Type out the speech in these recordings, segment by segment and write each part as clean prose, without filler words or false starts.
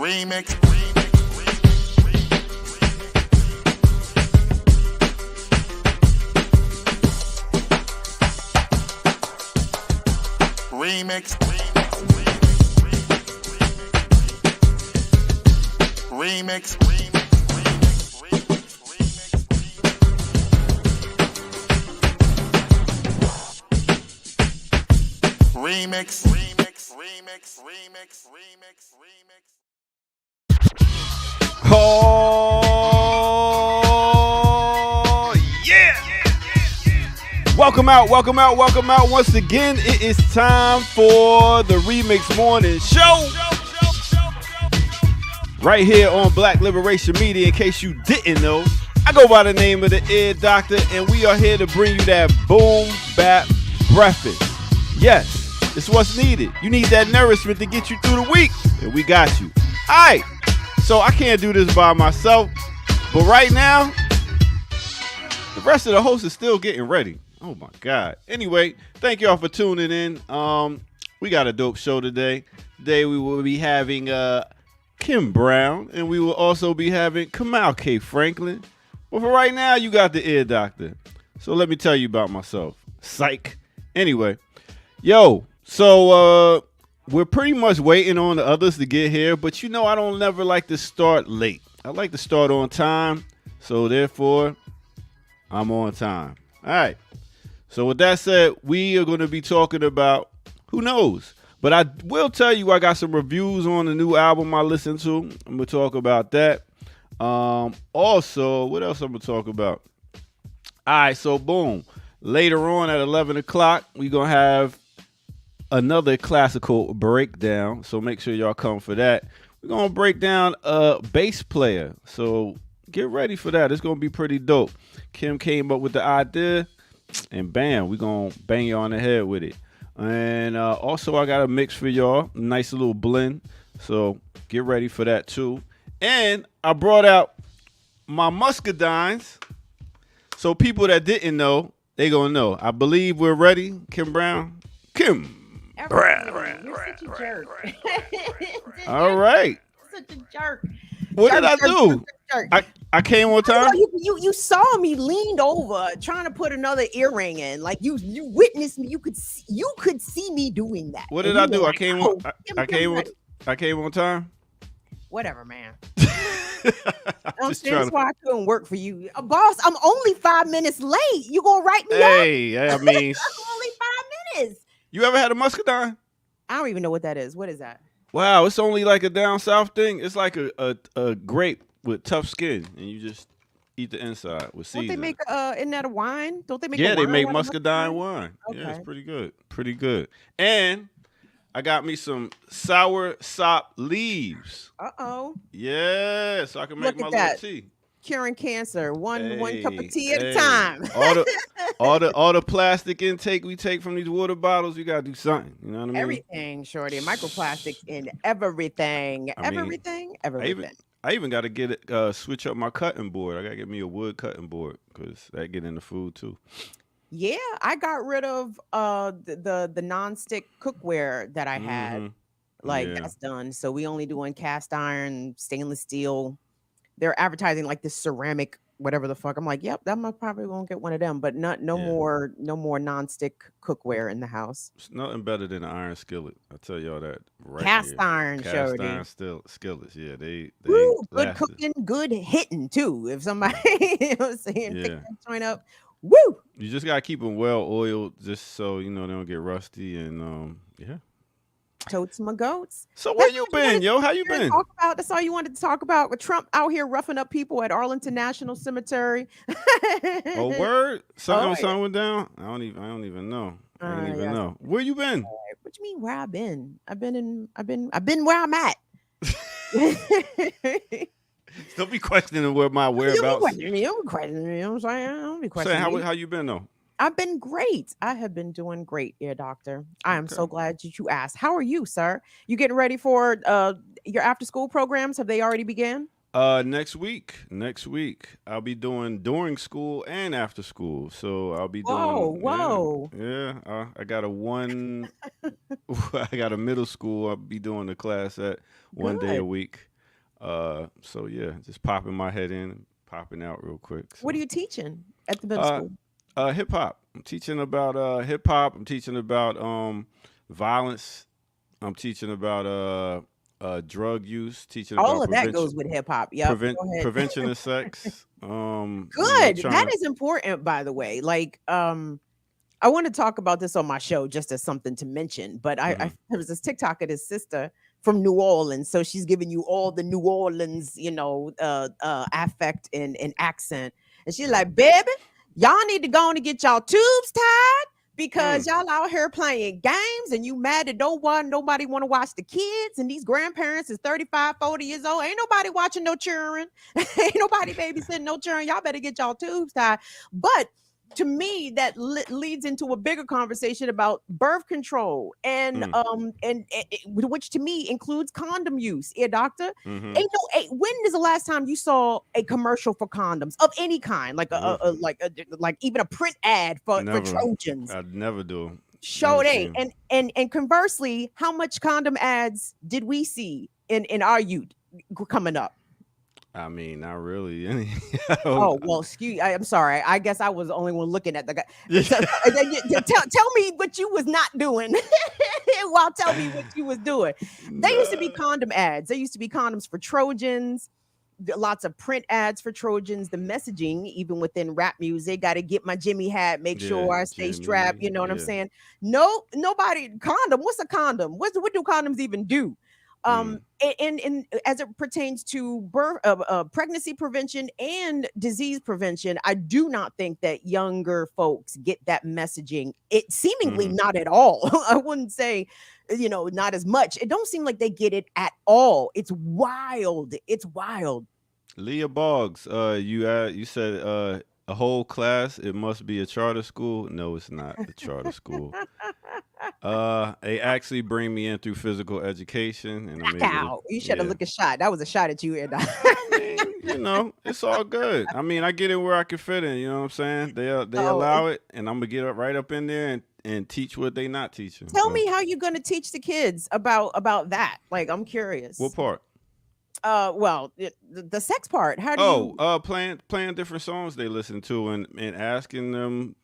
Remix. Remix. Remix. Remix. Oh, yeah. Welcome out. Once again, it is time for the Remix Morning Show. Right here on Black Liberation Media, in case you didn't know. I go by the name of the Ear Doctor, and we are here to bring you that boom bap breakfast. Yes, it's what's needed. You need that nourishment to get you through the week, and we got you. All right, so I can't do this by myself, but right now, the rest of the hosts is still getting ready. Oh my God. Anyway, thank y'all for tuning in. We got a dope show today. Today we will be having Kim Brown, and we will also be having Kamal K. Franklin. But for right now, you got the Ear Doctor. So let me tell you about myself. Psych. Anyway, so we're pretty much waiting on the others to get here, but you know I don't never like to start late. I like to start on time, so therefore, I'm on time. All right. So with that said, we are going to be talking about, who knows? But I will tell you I got some reviews on the new album I listened to. I'm going to talk about that. Also, what else I'm going to talk about? All right, so boom. Later on at 11 o'clock, we're going to have another classical breakdown. So make sure y'all come for that. We're going to break down a bass player. So get ready for that. It's going to be pretty dope. Kim came up with the idea, and bam, we're going to bang you on the head with it. And also, I got a mix for y'all. Nice little blend. So get ready for that, too. And I brought out my muscadines. So people that didn't know, they going to know. I believe we're ready. Kim Brown. Kim Brown. You're such a jerk. All right. Such a jerk. What did I do? I came on time. You saw me leaned over trying to put another earring in. Like you witnessed me. You could see me doing that. What did I do? I came on time. Whatever, man. That's why I couldn't work for you, boss. I'm only 5 minutes late. You gonna write me up? Hey, I mean, only 5 minutes. You ever had a muscadine? I don't even know what that is. What is that? Wow, it's only like a down south thing. It's like a grape with tough skin, and you just eat the inside with seasoning. Don't they make isn't that a wine? Don't they make? Yeah, a they wine make out of muscadine wine. Okay. Yeah, it's pretty good. And I got me some sour sop leaves. Yeah, so I can make my little tea. Curing cancer, one cup of tea at a time. all the plastic intake we take from these water bottles, we gotta do something. You know what I mean? Everything, shorty. Microplastics in everything. Everything. I even got to get it, switch up my cutting board. I got to get me a wood cutting board because that get in the food too. Yeah, I got rid of the nonstick cookware that I had. That's done. So we only doing cast iron, stainless steel. They're advertising like this ceramic, whatever the fuck. I'm like, yep, I'm probably gonna get one of them, but no more nonstick cookware in the house. It's nothing better than an iron skillet. I tell y'all that. Cast iron skillets. Yeah, they Woo, good cooking, good hitting too. If somebody, you know what I'm saying, pick that joint up. Woo! You just gotta keep them well oiled, just so you know they don't get rusty. And Totes my goats. So where you been, yo? How you been? That's all you wanted to talk about. With Trump out here roughing up people at Arlington National Cemetery. Oh, word? Something went down? I don't even know. I don't even know. Where you been? What you mean where I've been? I've been where I'm at. Don't be questioning where my whereabouts. You don't question me. You know what I'm saying? Don't be questioning. How you been though? I've been great. I have been doing great, Ear Doctor. I am so glad that you asked. How are you, sir? You getting ready for your after school programs? Have they already began? Next week. I'll be doing during school and after school. So I'll be doing. Whoa. Yeah. I got I got a middle school. I'll be doing the class at one day a week. So yeah, just popping my head in, popping out real quick. What are So you teaching at the middle uh, school? hip hop. I'm teaching about hip hop. I'm teaching about violence. I'm teaching about drug use. Teaching All about of that goes with hip hop. Yep. Go ahead. prevention of sex. Good. Trying That to. is important, by the way. Like, I want to talk about this on my show just as something to mention. But Hmm. there was this TikTok of his sister from New Orleans, so she's giving you all the New Orleans, affect and accent, and she's like, "Baby, y'all need to go on and get y'all tubes tied because Mm, y'all out here playing games, and you mad that nobody want to watch the kids, and these grandparents is 35, 40 years old. Ain't nobody watching no children, ain't nobody babysitting no children. Y'all better get y'all tubes tied." But to me, that leads into a bigger conversation about birth control and mm, which to me includes condom use. Ear doctor, mm-hmm. ain't no. When is the last time you saw a commercial for condoms of any kind, like like even a print ad for Never. Trojans? I'd never do. Never Show they seen. and conversely, how much condom ads did we see in our youth coming up? I mean, not really. Any. Oh, well, I'm sorry. I guess I was the only one looking at the guy. Yeah. Tell me what you was not doing. Well, tell me what you was doing. They used to be condom ads. There used to be condoms for Trojans. Lots of print ads for Trojans. The messaging, even within rap music, got to get my Jimmy hat, make Yeah, sure I stay strapped. Jimmy. You know what I'm Yeah. saying? No, nobody condom. What's a condom? What do condoms even do? Mm, And as it pertains to birth, pregnancy prevention and disease prevention, I do not think that younger folks get that messaging. It seemingly mm-hmm. not at all. I wouldn't say, not as much. It don't seem like they get it at all. It's wild. It's wild. Leah Boggs. You said a whole class. It must be a charter school. No, it's not a charter school. They actually bring me in through physical education, and I'm able to. Ow. You should have Yeah. looked a shot. That was a shot at you, and I mean, it's all good. I mean, I get in where I can fit in. You know what I'm saying? They oh, allow it, and I'm gonna get right up in there and teach what they not teaching. tell So, me how you're going to teach the kids about that. Like, I'm what curious. part? Well, the sex part. How do Oh, you? playing different songs they listen to and asking them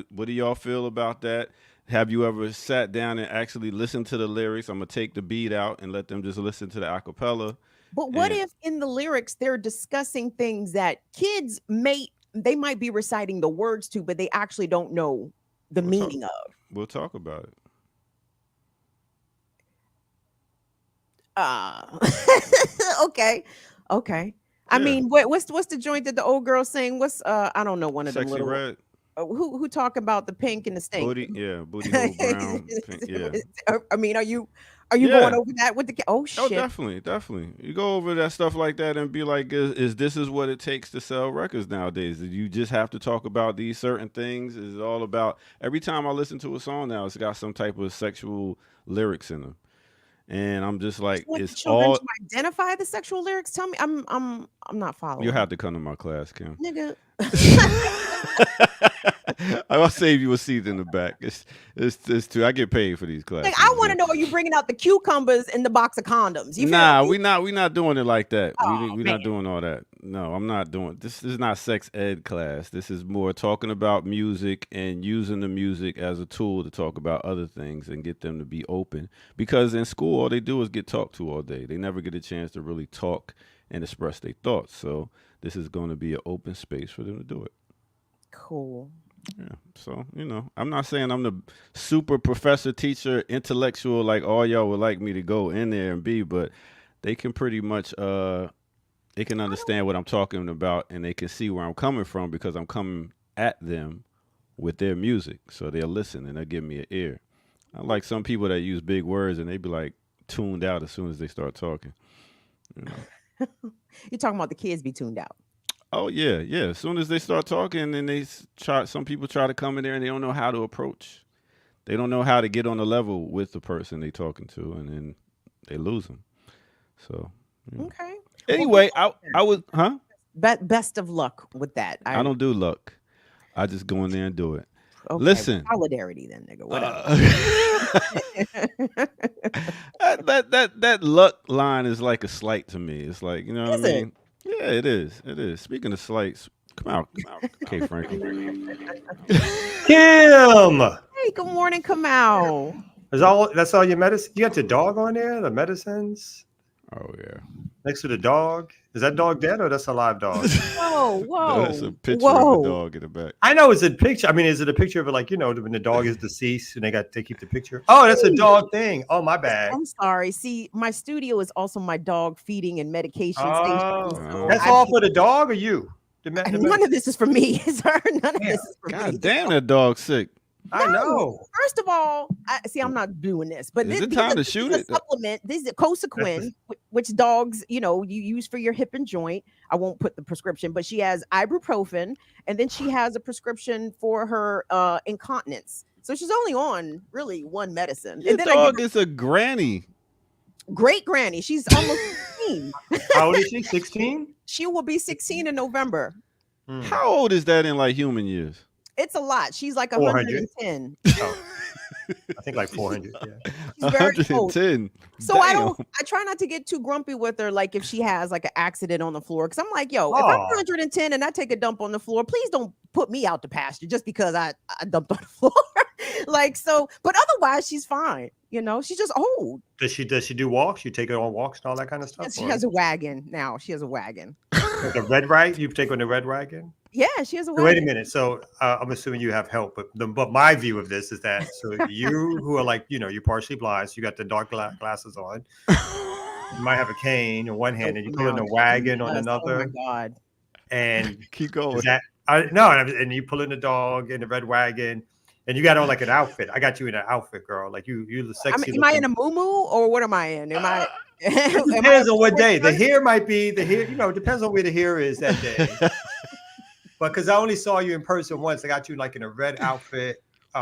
what do y'all feel about that? Have you ever sat down and actually listened to the lyrics? I'm gonna take the beat out and let them just listen to the acapella. But what And if in the lyrics they're discussing things that kids might be reciting the words to, but they actually don't know the we'll talk meaning of? we'll talk about it. Uh okay, okay. I Yeah, mean, what's the joint that the old girl sing? What's I don't know one of them sexy little red who talk about the pink and the stink. booty. Yeah, booty hole brown. Pink, yeah, I mean, are you going yeah. over that with the oh Oh, shit? definitely, definitely. You go over that stuff like that and be like, is this is what it takes to sell records nowadays? You just have to talk about these certain things? Is it all about every time I listen to a song now, it's got some type of sexual lyrics in them, and I'm just You like, want the it's children all. to identify the sexual lyrics? Tell me, I'm not You following, have to come to my class, Kim. nigga. I'll save you a seat in the back. It's too. I get paid for these Like, classes. I want Yeah. to know, are you bringing out the cucumbers in the box of condoms? You feel Nah, me? we not doing it like that. Oh We man. not doing all that. No, I'm not doing. This is not sex ed class. This is more talking about music and using the music as a tool to talk about other things and get them to be open. Because in school, all they do is get talked to all day. They never get a chance to really talk and express their thoughts. So this is going to be an open space for them to do it. Cool. Yeah. So, I'm not saying I'm the super professor, teacher, intellectual like all y'all would like me to go in there and be, but they can pretty much they can understand what I'm talking about and they can see where I'm coming from because I'm coming at them with their music. So they'll listen and they'll give me an ear. Unlike some people that use big words and they be like tuned out as soon as they start talking. You know. You're talking about the kids be tuned out. Oh yeah, yeah. As soon as they start talking, then some people try to come in there and they don't know how to approach. They don't know how to get on the level with the person they talking to, and then they lose them. So yeah. Okay. Well, Anyway, I was best of luck with that. I don't do luck. I just go in there and do it. Okay. Listen, Solidarity then, nigga. Whatever. uh, that luck line is like a slight to me. It's like, you know what Is I it? mean? Yeah, it is. It is. Speaking of slights, come out. Okay, Frankie. Kim. Hey, good morning, Kamal. That's all your medicine? You got your dog on there, the medicines Oh yeah. next to the dog. Is that dog dead or that's a live dog? Whoa, whoa, That's a picture whoa. of a dog in the back. I know it's a picture. I mean, is it a picture of it like, when the dog is deceased and they keep the picture? Oh, that's a dog thing. Oh, my bad. I'm sorry. See, my studio is also my dog feeding and medication Oh, station. So that's all for the dog or you? none of this is for me, sir. None of this is for me. God damn, that dog's sick. I know. First of all, I'm not doing this, but Is this, it time to this shoot is a it? supplement. This is Cosequin, which dogs, you use for your hip and joint. I won't put the prescription, but she has ibuprofen, and then she has a prescription for her incontinence. So she's only on really one medicine. Your And then dog is a granny. great granny. She's almost 16. How old is she? 16? She will be 16 in November. How old is that in like human years? It's a lot. She's like 400. 110. Oh, I think like 400. Yeah. She's very old. 110. So I try not to get too grumpy with her, like if she has like an accident on the floor. Cause I'm like, yo, if I'm 110 and I take a dump on the floor, please don't put me out to pasture just because I dumped on the floor. But otherwise she's fine. She's just old. Does she do walks? You take her on walks and all that kind of stuff? She has a wagon now. She has a wagon. Like a red wagon? You take on the red wagon? Yeah, she has a wagon. Wait a minute. So I'm assuming you have help, but my view of this is that you who are like, you're partially blind, so you got the dark glasses on. You might have a cane in one hand, and you pull in a wagon on another. Oh my God! And keep going. And you pull in the dog in the red wagon, and you got on like an outfit. I got you in an outfit, girl. Like you're the sexy. Am I in a muumuu or what am I in? Am I? It depends on what day. The hair might be the hair. It depends on where the hair is that day. But because I only saw you in person once, I got you like in a red outfit. A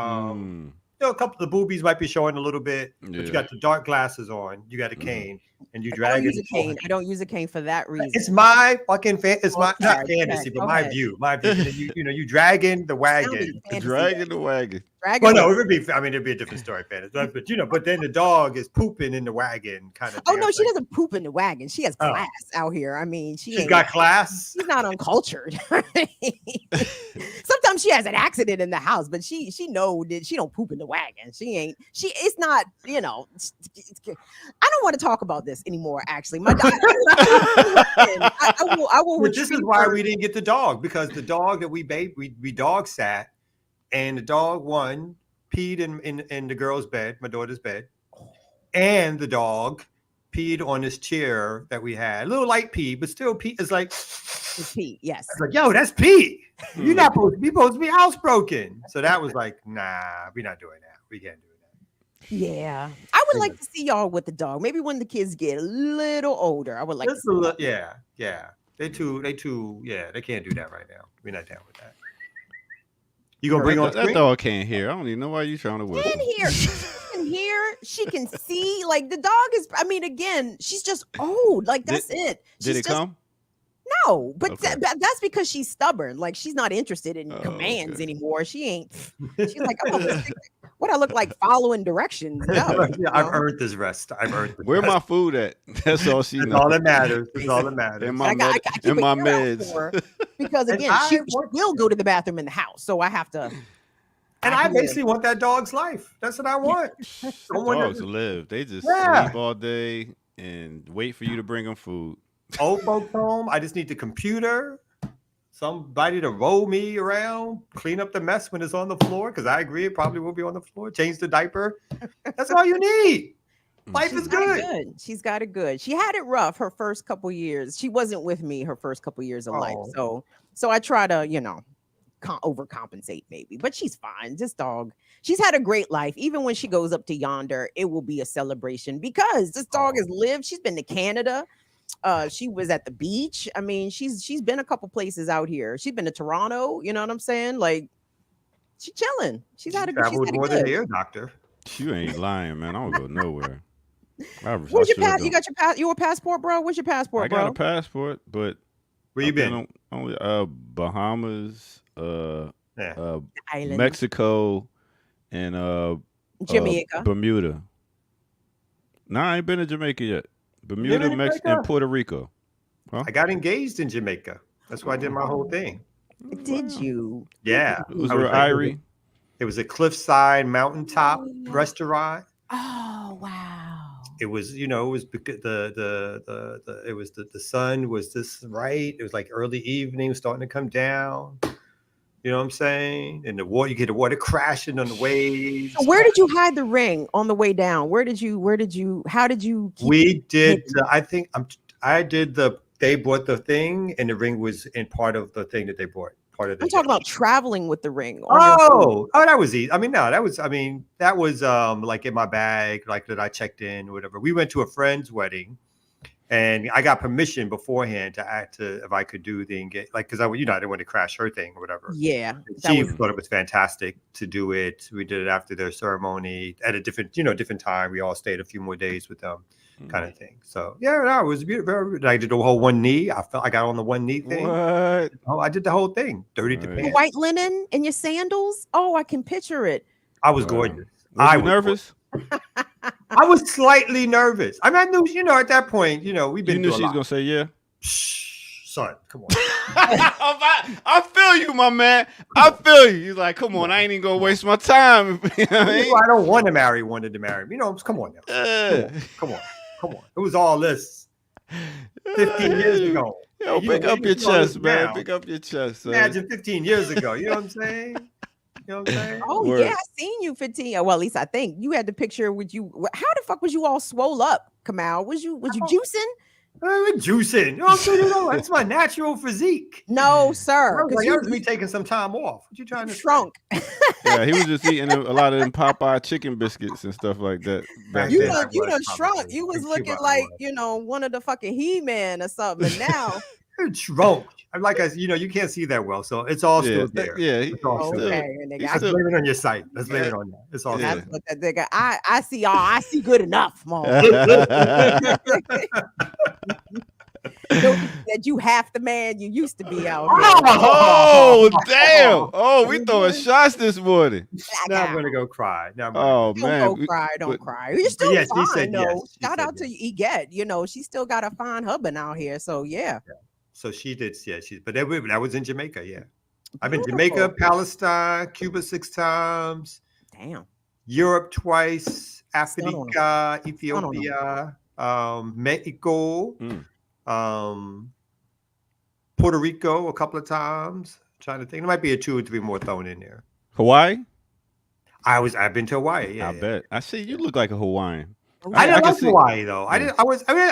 couple of the boobies might be showing a little bit, but you got the dark glasses on. You got a cane, and you drag it. I don't use a cane for that reason. It's my fucking not fantasy, but my view. My view. You dragging the wagon. Dragging the wagon. Well, no, it'd be a different story, fantasy. But then the dog is pooping in the wagon, kind of. Oh no, she doesn't poop in the wagon. She has class out here. I mean, she's got class. She's not uncultured. Sometimes she has an accident in the house, but she know that she don't poop in the wagon. It's not. I don't want to talk about this anymore. Actually, my dog. I will. But this is why we didn't get the dog, because the dog that we dog sat. And the dog peed in the girl's bed, my daughter's bed, and the dog peed on this chair that we had. A little light pee, but still pee. It's like pee. Yes. It's like, yo, that's pee. You're not supposed to be housebroken. So that was like, nah, we're not doing that. We can't do that. Yeah, I would like to see y'all with the dog. Maybe when the kids get a little older, I would like to see. Yeah. They can't do that right now. We're not down with that. You gonna bring on that dog can't hear. I don't even know why you trying to whistle. She can hear. She can see. Like the dog is. I mean, again, she's just old. Like that's it. Did it come? No, but that's because she's stubborn. Like she's not interested in commands anymore. She ain't. She's like, what I look like following directions. No, I've earned this rest. Where my food at? That's all she knows. All that matters. That's all that matters. In my meds. Because again, she will go to the bathroom in the house, so I have to. And I basically want that dog's life. That's what I want. Dogs live. They just sleep all day and wait for you to bring them food. Old folks home. I just need the computer, somebody to roll me around, clean up the mess when it's on the floor, because I agree it probably will be on the floor. Change the diaper. That's all you need. Life is good. She's got it good. She had it rough her first couple years. She wasn't with me her first couple years of life. So I try to, overcompensate maybe, but she's fine. This dog, she's had a great life. Even when she goes up to yonder, it will be a celebration because this dog has lived. She's been to Canada. She was at the beach. I mean, she's been a couple places out here. She's been to Toronto. You know what I'm saying? Like, she's chilling. She's had a good. More than here, doctor. You ain't lying, man. I don't go nowhere. Where's your pass? You got your pass? Your passport, bro? Where's your passport, bro? I got a passport, but where you been? Only Bahamas, Island. Mexico, and Jamaica, Bermuda. Nah, I ain't been to Jamaica yet. Bermuda, to Mexico, Jamaica? and Puerto Rico. I got engaged in Jamaica. That's why I did my whole thing. Did you? Yeah. Was I there was Irie? It was a cliffside mountaintop restaurant. Oh wow. It was, it was because the sun was this right. It was like early evening, starting to come down. You know what I'm saying? And the water, you get the water crashing on the waves. So where did you hide the ring on the way down? How did you keep We did. They bought the thing, and the ring was in part of the thing that they bought. Part of the. I'm talking about traveling with the ring. Oh, that was easy. That was like in my bag, like that I checked in or whatever. We went to a friend's wedding, and I got permission beforehand to if I could do the engagement, like, because I didn't want to crash her thing or whatever. Yeah, She thought it was fantastic to do it. We did it after their ceremony at a different time. We all stayed a few more days with them, kind of thing. So yeah, it was beautiful. I did the whole one knee. I got on the one knee thing. What? Oh, I did the whole thing. Dirty to Right. pants. white linen and your sandals. Oh, I can picture it. I was Wow. gorgeous. Was you was nervous? I was slightly nervous. I knew, at that point, we've You been knew through she a was lot. gonna say yeah. Shh, son, come on. I feel you, my man. I feel you. He's like, come on, I ain't even gonna waste my time. You know what I mean? I don't want to marry. Wanted to marry me. Come on now. Come on. It was all this 15 years ago. Yo, pick up your chest, man. Pick up your chest. Son. Imagine 15 years ago. You know what I'm saying? You know what I'm saying? Oh Word. yeah, I seen you 15. Well, at least I think you had the picture with you. How the fuck was you all swole up, Kamal? Was you juicing? I'm juicing. You know what I'm saying? That's my natural physique. No, sir. That was me taking some time off. What you trying to shrunk. Yeah, he was just eating a lot of them Popeye chicken biscuits and stuff like that. back You then. done probably shrunk. You was Cuba looking I like was. one of the fucking He-Man or something. And now, Shrunk. I'm like, you can't see that well, so it's all still there. Yeah, It's all still there. okay, nigga, He's I Let's blame it on your sight. Let's blame it on that. It's all Yeah. good. That's what that nigga. I see all. I see good enough, mom. That you half the man you used to be out here. Oh, damn. Oh, we throwing shots this morning. Now I'm gonna go cry. Now I'm gonna Oh, Don't man. go cry. Don't but- cry. You're still yes, she fine, said though. yes. She Shout said out to Eget. She still got a fine husband out here. So yeah. So she did, but that was in Jamaica, yeah. I've been Beautiful. Jamaica, Palestine, Cuba 6 times, Damn. Europe twice, Son on Africa, Ethiopia, Mexico, Puerto Rico a couple of times. trying to think. There might be a 2 or 3 more thrown in there. Hawaii? I've been to Hawaii. Yeah, I bet. I see you look like a Hawaiian. I didn't can like see- Hawaii though. Yeah.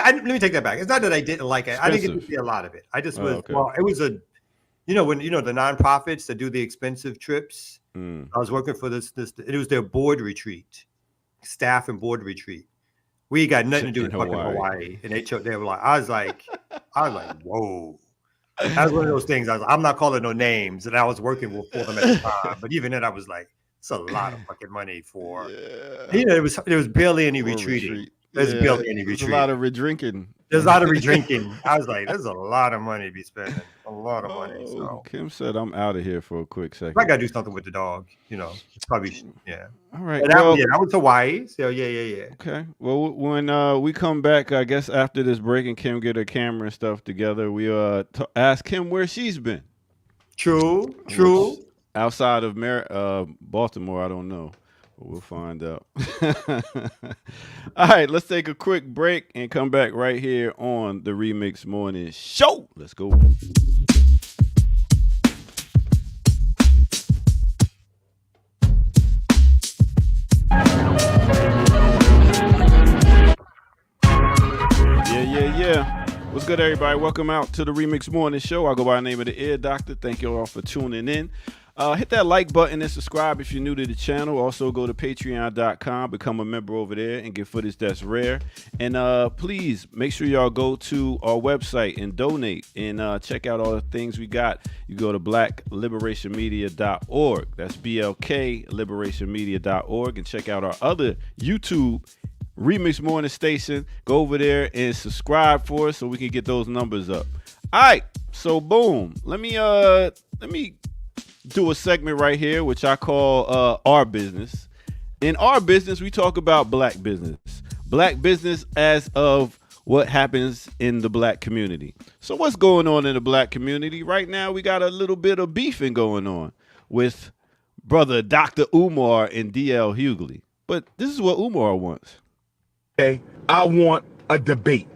Let me take that back. It's not that I didn't like it. I didn't get to Expensive. see a lot of it. I just Oh, was. okay. Well, it was a. When the nonprofits that do the expensive trips. Mm. I was working for this. It was their board retreat, staff and board retreat. We got nothing to do with In fucking Hawaii. Hawaii, and they were like, I was like, whoa. That was one of those things. I'm not calling no names, and I was working for them at the time. But even then, I was like, it's a lot of fucking money for. Yeah. There was barely any Or retreating. retreat. There's Yeah, barely any there's retreat. a lot of redrinking. There's a lot of redrinking. I was like, there's a lot of money to be spending. A lot of money. Oh, So Kim said, I'm out of here for a quick second. I got to do something with the dog. It's probably yeah. All right. But Well, I went to Hawaii. So yeah. okay. Well, when we come back, I guess after this break and Kim get her camera and stuff together, we ask Kim where she's been. True. Outside of Baltimore, I don't know. But we'll find out. All right, let's take a quick break and come back right here on the Remix Morning Show. Let's go. Yeah. What's good, everybody? Welcome out to the Remix Morning Show. I go by the name of the Ear Doctor. Thank you all for tuning in. Hit that like button and subscribe if you're new to the channel. Also, go to patreon.com, become a member over there, and get footage that's rare. And please make sure y'all go to our website and donate and check out all the things we got. You go to blackliberationmedia.org. That's blkliberationmedia.org, and check out our other YouTube Remix Morning Station. Go over there and subscribe for us so we can get those numbers up. All right, so boom. Let me do a segment right here, which I call Our Business. In Our Business, we talk about black business. black business as of what happens in the black community. So what's going on in the black community? Right now, we got a little bit of beefing going on with brother Dr. Umar and DL Hughley. But this is what Umar wants. Okay, I want a debate.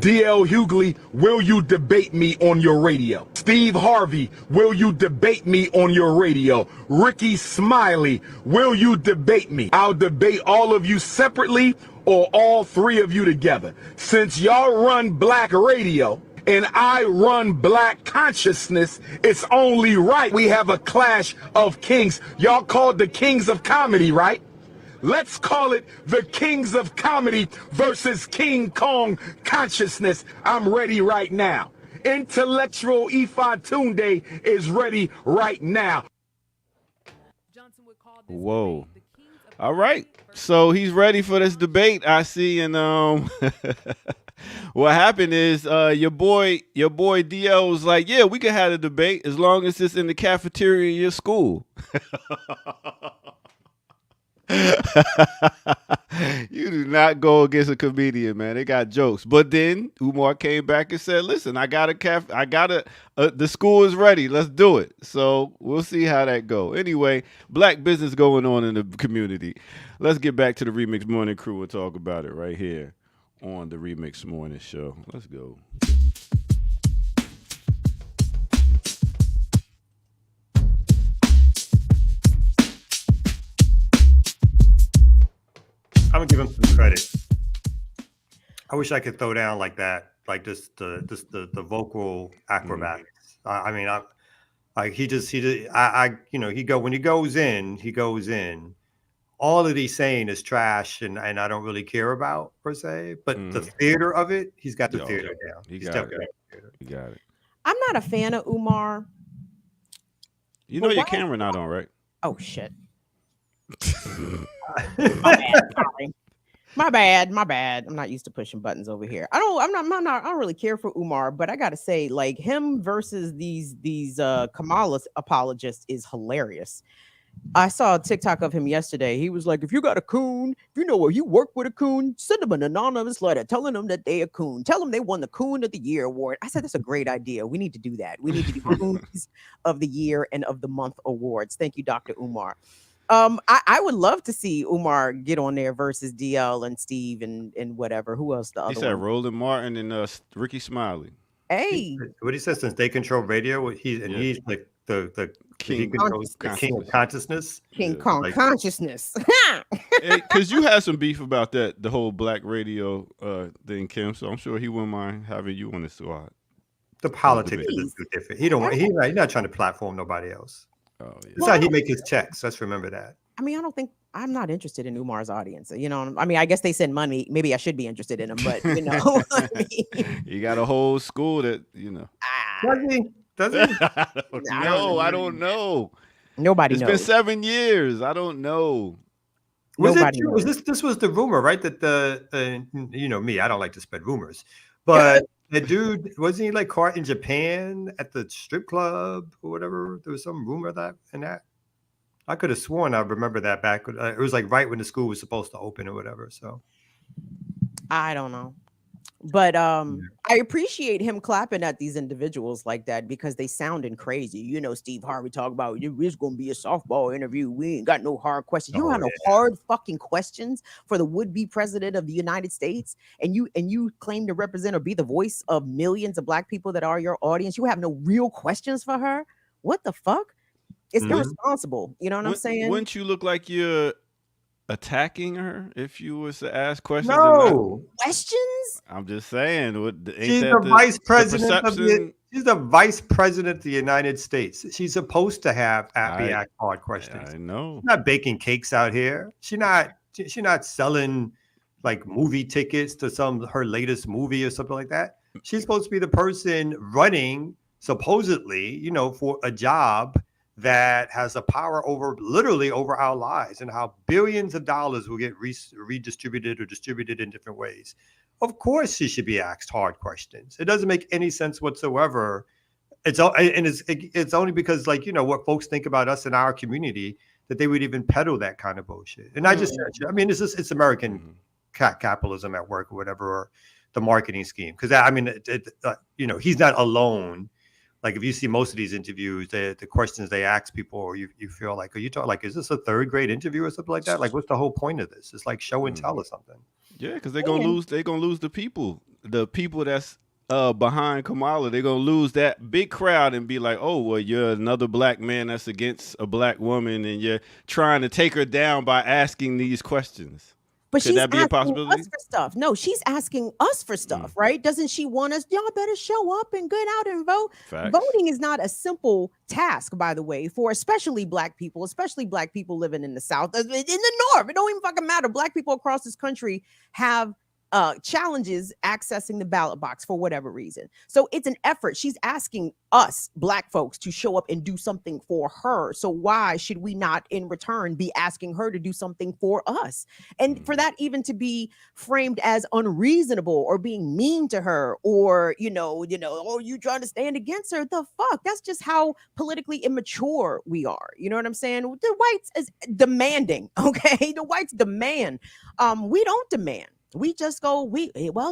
DL Hughley, will you debate me on your radio? Steve Harvey, will you debate me on your radio? Ricky Smiley, will you debate me? I'll debate all of you separately or all three of you together. Since y'all run black radio and I run black consciousness, it's only right we have a clash of kings. Y'all called the kings of comedy, right? Let's call it the Kings of Comedy versus King Kong consciousness. I'm ready right now. Intellectual Ifa Tunde is ready right now. Whoa. All right. So he's ready for this debate, I see. And what happened is your boy DL was like, yeah, we can have a debate as long as it's in the cafeteria of your school. You do not go against a comedian, man. They got jokes. But then Umar came back and said, listen, the school is ready. Let's do it. So we'll see how that go. Anyway, black business going on in the community. Let's get back to the Remix Morning Crew and talk about it right here on the Remix Morning Show. Let's go. I'm gonna give him some credit. I wish I could throw down like that, like just the vocal acrobatics. When he goes in. All that he's saying is trash, and I don't really care about per se. But the theater of it, he's got the theater down. He got it. I'm not a fan of Umar. You know your camera not on, right? Oh shit. My bad. I'm not used to pushing buttons over here. I don't really care for Umar, but I gotta say, like, him versus these Kamala apologists is hilarious. I saw a TikTok of him yesterday. He was like, if you got a coon, if you know where you work with a coon, send them an anonymous letter telling them that they a coon. Tell them they won the Coon of the Year award. I said, that's a great idea. We need to do that. We need to do Coons of the Year and of the Month awards. Thank you, Dr. Umar. I would love to see Umar get on there versus DL and Steve and whatever. Who else? The other he said one? Roland Martin and Ricky Smiley. Hey, what he says, since they control radio, he's like the king of consciousness. King Kong consciousness. Because you had some beef about that, the whole black radio thing, Kim. So I'm sure he wouldn't mind having you on the squad. The politics is different. He's not trying to platform nobody else. Oh, yeah. That's how he make his checks. Let's remember that. I mean, I'm not interested in Umar's audience. You know, I mean, I guess they send money. Maybe I should be interested in him, but you know, you got a whole school that, you know. Does he? I don't know. Nobody knows. It's been 7 years. I don't know. Was it true? This was the rumor, right? That you know me, I don't like to spread rumors, but the dude, wasn't he like caught in Japan at the strip club or whatever? There was some rumor that. I could have sworn I remember that back. It was like right when the school was supposed to open or whatever. So I don't know. But I appreciate him clapping at these individuals like that because they sounding crazy. You know, Steve Harvey talk about it's going to be a softball interview. We ain't got no hard questions. You don't have no hard fucking questions for the would-be president of the United States, and you claim to represent or be the voice of millions of black people that are your audience. You have no real questions for her. What the fuck? It's irresponsible. You know what I'm saying? Wouldn't you look like you're attacking her if you was to ask questions? No questions. I'm just saying. She's the vice president. She's the vice president of the United States. She's supposed to have ask hard questions. I know. She's not baking cakes out here. She's not selling like movie tickets to her latest movie or something like that. She's supposed to be the person running, supposedly, you know, for a job that has the power literally over our lives and how billions of dollars will get redistributed or distributed in different ways. Of course, she should be asked hard questions. It doesn't make any sense whatsoever. It's only because, like, you know, what folks think about us in our community that they would even peddle that kind of bullshit. And I just, I mean, it's American capitalism at work or whatever, or the marketing scheme. Because I mean, he's not alone. Like if you see most of these interviews, the questions they ask people, or you feel like, are you talking like, is this a third grade interview or something like that? Like, what's the whole point of this? It's like show and tell or something. Yeah, because they're gonna lose. They're gonna lose the people that's behind Kamala. They're gonna lose that big crowd and be like, oh, well, you're another black man that's against a black woman, and you're trying to take her down by asking these questions. But Could that be a possibility? us for stuff. No, she's asking us for stuff, right? Doesn't she want us? Y'all better show up and get out and vote. Facts. Voting is not a simple task, by the way, for especially black people living in the South, in the North. It don't even fucking matter. Black people across this country have challenges accessing the ballot box for whatever reason. So it's an effort. She's asking us black folks to show up and do something for her. So why should we not in return be asking her to do something for us? And for that even to be framed as unreasonable or being mean to her, or, oh, you trying to stand against her, the fuck? That's just how politically immature we are. You know what I'm saying? The whites is demanding, okay? The whites demand. We don't demand. We just go,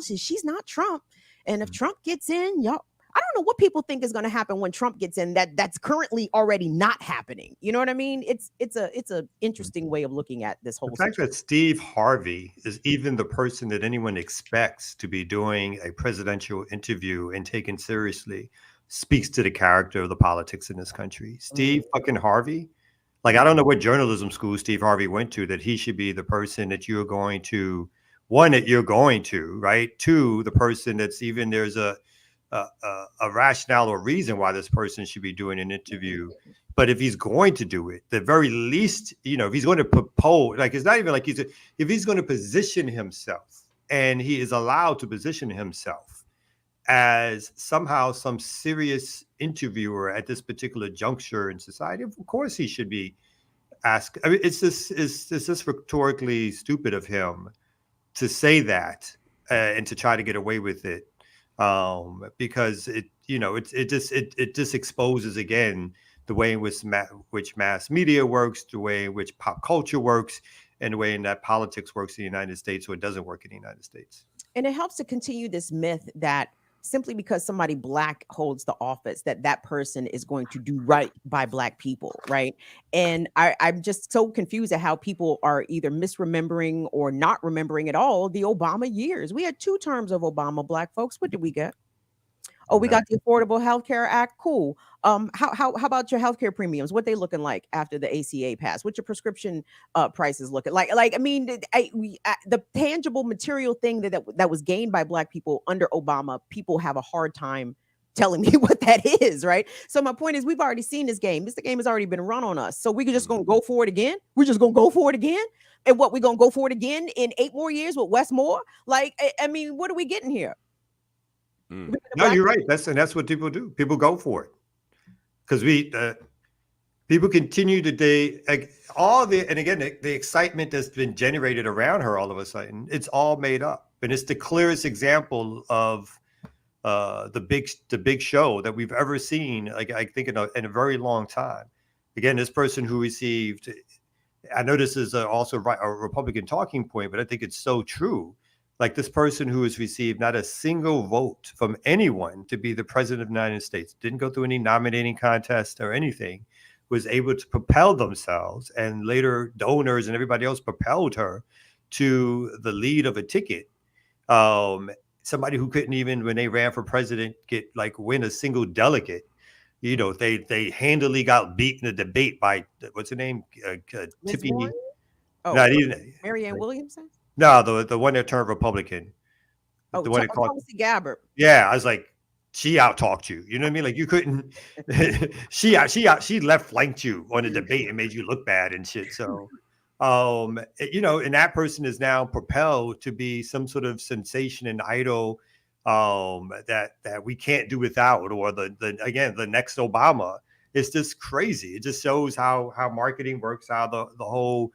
she's not Trump. And if Trump gets in, y'all, I don't know what people think is going to happen when Trump gets in that's currently already not happening. You know what I mean? It's a interesting way of looking at this whole The fact that Steve Harvey is even the person that anyone expects to be doing a presidential interview and taken seriously speaks to the character of the politics in this country. Steve fucking Harvey. Like, I don't know what journalism school Steve Harvey went to that he should be the person that you're going to, right? Two, the person that's even there's a rationale or reason why this person should be doing an interview. But if he's going to do it, the very least, if he's going to propose, like, it's not even like if he's going to position himself, and he is allowed to position himself as somehow some serious interviewer at this particular juncture in society, of course he should be asked. I mean, it's just rhetorically stupid of him to say that and to try to get away with it, because it just exposes again the way in which mass media works, the way in which pop culture works, and the way in that politics works in the United States, or it doesn't work in the United States. And it helps to continue this myth that simply because somebody black holds the office, that person is going to do right by black people, right? And I'm just so confused at how people are either misremembering or not remembering at all the Obama years. We had 2 terms of Obama, black folks. What did we get? Oh, we got the Affordable Health Care Act. Cool. How about your healthcare premiums? What they looking like after the ACA passed? What your prescription prices looking like? I mean, the tangible material thing that was gained by black people under Obama, people have a hard time telling me what that is, right? So my point is, we've already seen this game. This game has already been run on us. So we're just gonna go for it again. We're just gonna go for it again. And what, we're gonna go for it again in 8 more years with Wes Moore? Like, I mean, what are we getting here? No, you're right. That's what people do. People go for it because people continue to and again the excitement that's been generated around her all of a sudden, it's all made up, and it's the clearest example of the big show that we've ever seen. Like, I think in a very long time. Again, this person who received, I know this is also a Republican talking point, but I think it's so true. Like, this person who has received not a single vote from anyone to be the president of the United States, didn't go through any nominating contest or anything, was able to propel themselves, and later donors and everybody else propelled her to the lead of a ticket. Somebody who couldn't even, when they ran for president, win a single delegate. They handily got beat in a debate by, what's her name? Tippy. Not even Marianne Williamson? No, the one that turned Republican. Oh, the one that called Tulsi Gabbard. Yeah, I was like, she out-talked you. You know what I mean? Like, you couldn't. she left flanked you on the debate and made you look bad and shit. So, and that person is now propelled to be some sort of sensation and idol that we can't do without, or the next Obama. It's just crazy. It just shows how marketing works, how the whole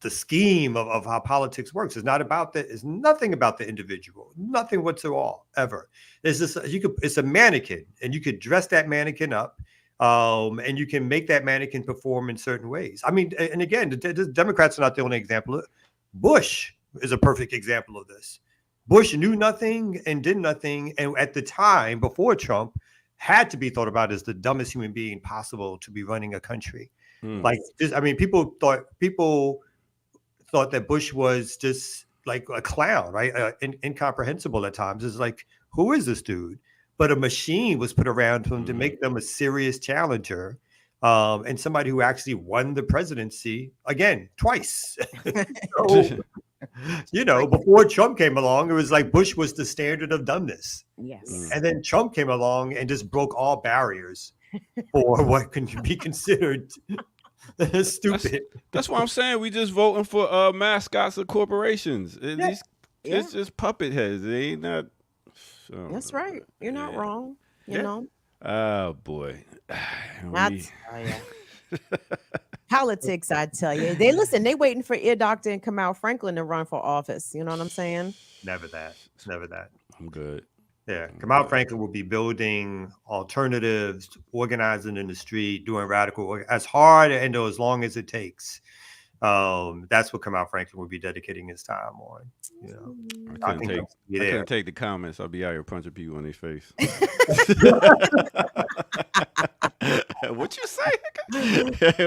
the scheme of how politics works is is nothing about the individual, nothing whatsoever. It's just it's a mannequin, and you could dress that mannequin up, and you can make that mannequin perform in certain ways. I mean, and again, the Democrats are not the only example. Bush is a perfect example of this. Bush knew nothing and did nothing, and at the time before Trump, had to be thought about as the dumbest human being possible to be running a country. Like, just, I mean, people thought that Bush was just like a clown, right? Incomprehensible at times. It's like, who is this dude? But a machine was put around him to make them a serious challenger, and somebody who actually won the presidency again twice. So, you know, before Trump came along, it was like Bush was the standard of dumbness. Yes. And then Trump came along and just broke all barriers for what can be considered stupid. That's why I'm saying we just voting for mascots of corporations. It's just puppet heads. They ain't not. So, That's right. You're not wrong. You know. Oh boy. Politics, I tell you. They waiting for Ear Doctor and Kamau Franklin to run for office. You know what I'm saying? Never that. I'm good. Yeah. Kamau Franklin will be building alternatives, organizing in the street, doing radical work as hard and as long as it takes. That's what Kamau Franklin would be dedicating his time on. You know, I couldn't take the comments. I'll be out here punching people in their face. What you say?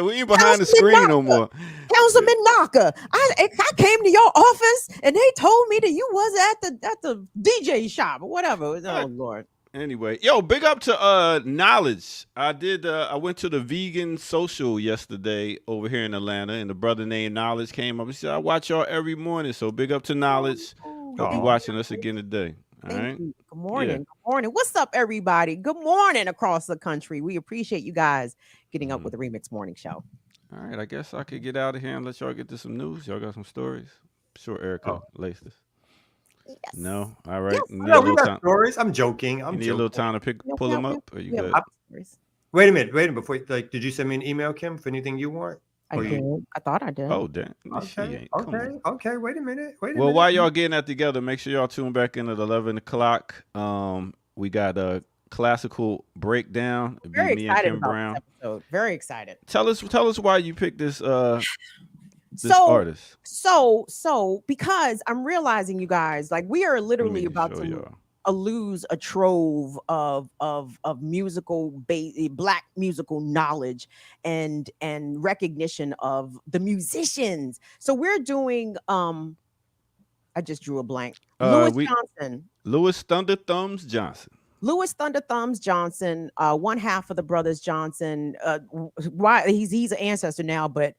We ain't behind the screen no more. Councilman Knocker, I came to your office and they told me that you was at the DJ shop or whatever. Oh Lord. Anyway, yo, big up to Knowledge. I went to the vegan social yesterday over here in Atlanta, and the brother named Knowledge came up and said, I watch y'all every morning. So big up to Knowledge. Hope you watching us again today. All right. Good morning. Yeah. Good morning. What's up, everybody? Good morning across the country. We appreciate you guys getting up with the Remix Morning Show. All right. I guess I could get out of here and let y'all get to some news. Y'all got some stories? Sure, Erica laced this. Yes. No, all right. Yes. No, we got stories. I'm joking. You need a little time to pull them up. Or you good? Wait a minute. Before, like, did you send me an email, Kim, for anything you want? I did. I thought I did. Oh, damn. Okay. Wait a minute. Well, while y'all getting that together, make sure y'all tune back in at 11 o'clock. We got a classical breakdown. Very excited about this episode. Very excited. Tell us why you picked this. This artist. So because I'm realizing, you guys, like, we are literally about to lose a trove of Black musical knowledge and recognition of the musicians. So we're doing I just drew a blank. Louis Thunder Thumbs Johnson, one half of the brothers Johnson. Why he's an ancestor now, but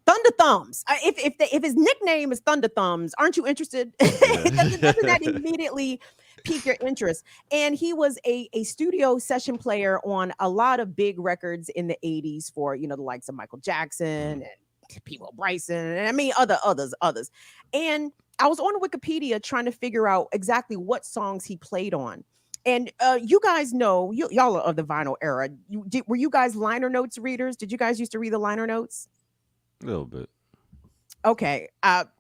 Thunder Thumbs. If his nickname is Thunder Thumbs, aren't you interested? Doesn't that immediately pique your interest? And he was a studio session player on a lot of big records in the 80s for, you know, the likes of Michael Jackson and P.O. Bryson, and I mean others. And I was on Wikipedia trying to figure out exactly what songs he played on. And you guys know, y'all are of the vinyl era. Were you guys liner notes readers? Did you guys used to read the liner notes? A little bit. Okay.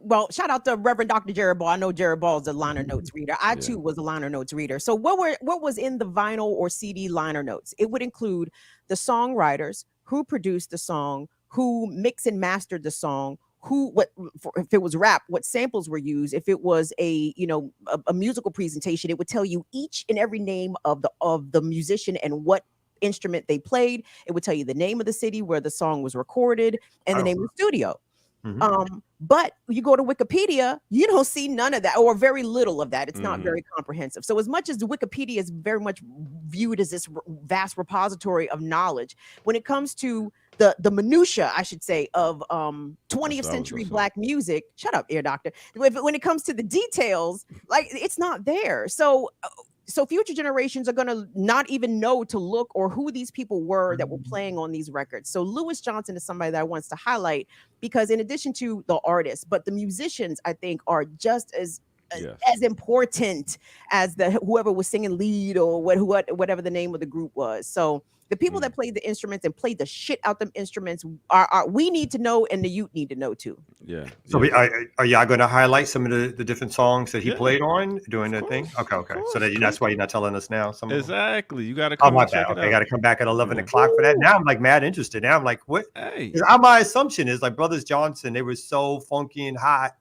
Well, shout out to Reverend Dr. Jared Ball. I know Jared Ball is a liner notes reader. I too was a liner notes reader. So what was in the vinyl or CD liner notes? It would include the songwriters, who produced the song, who mixed and mastered the song, if it was rap, what samples were used. If it was a musical presentation, it would tell you each and every name of the musician and what instrument they played. It would tell you the name of the city where the song was recorded and the name of the studio. Mm-hmm. But you go to Wikipedia, you don't see none of that, or very little of that. It's not very comprehensive. So as much as Wikipedia is very much viewed as this vast repository of knowledge, when it comes to the minutia, I should say, of 20th century Black music, shut up, Ear Doctor. When it comes to the details, like, it's not there. So future generations are going to not even know to look or who these people were that were playing on these records. So Louis Johnson is somebody that I want to highlight, because in addition to the artists, but the musicians, I think, are just as important as whoever was singing lead or whatever the name of the group was. So the people that played the instruments and played the shit out them instruments are we need to know, and the youth need to know too. Yeah. So are y'all going to highlight some of the different songs that he played on during the thing? Okay. So that's why you're not telling us now. Exactly. You got to come check it out. I got to come back at 11 o'clock for that. Now I'm like mad interested. Now I'm like, what? Hey. My assumption is like Brothers Johnson, they were so funky and hot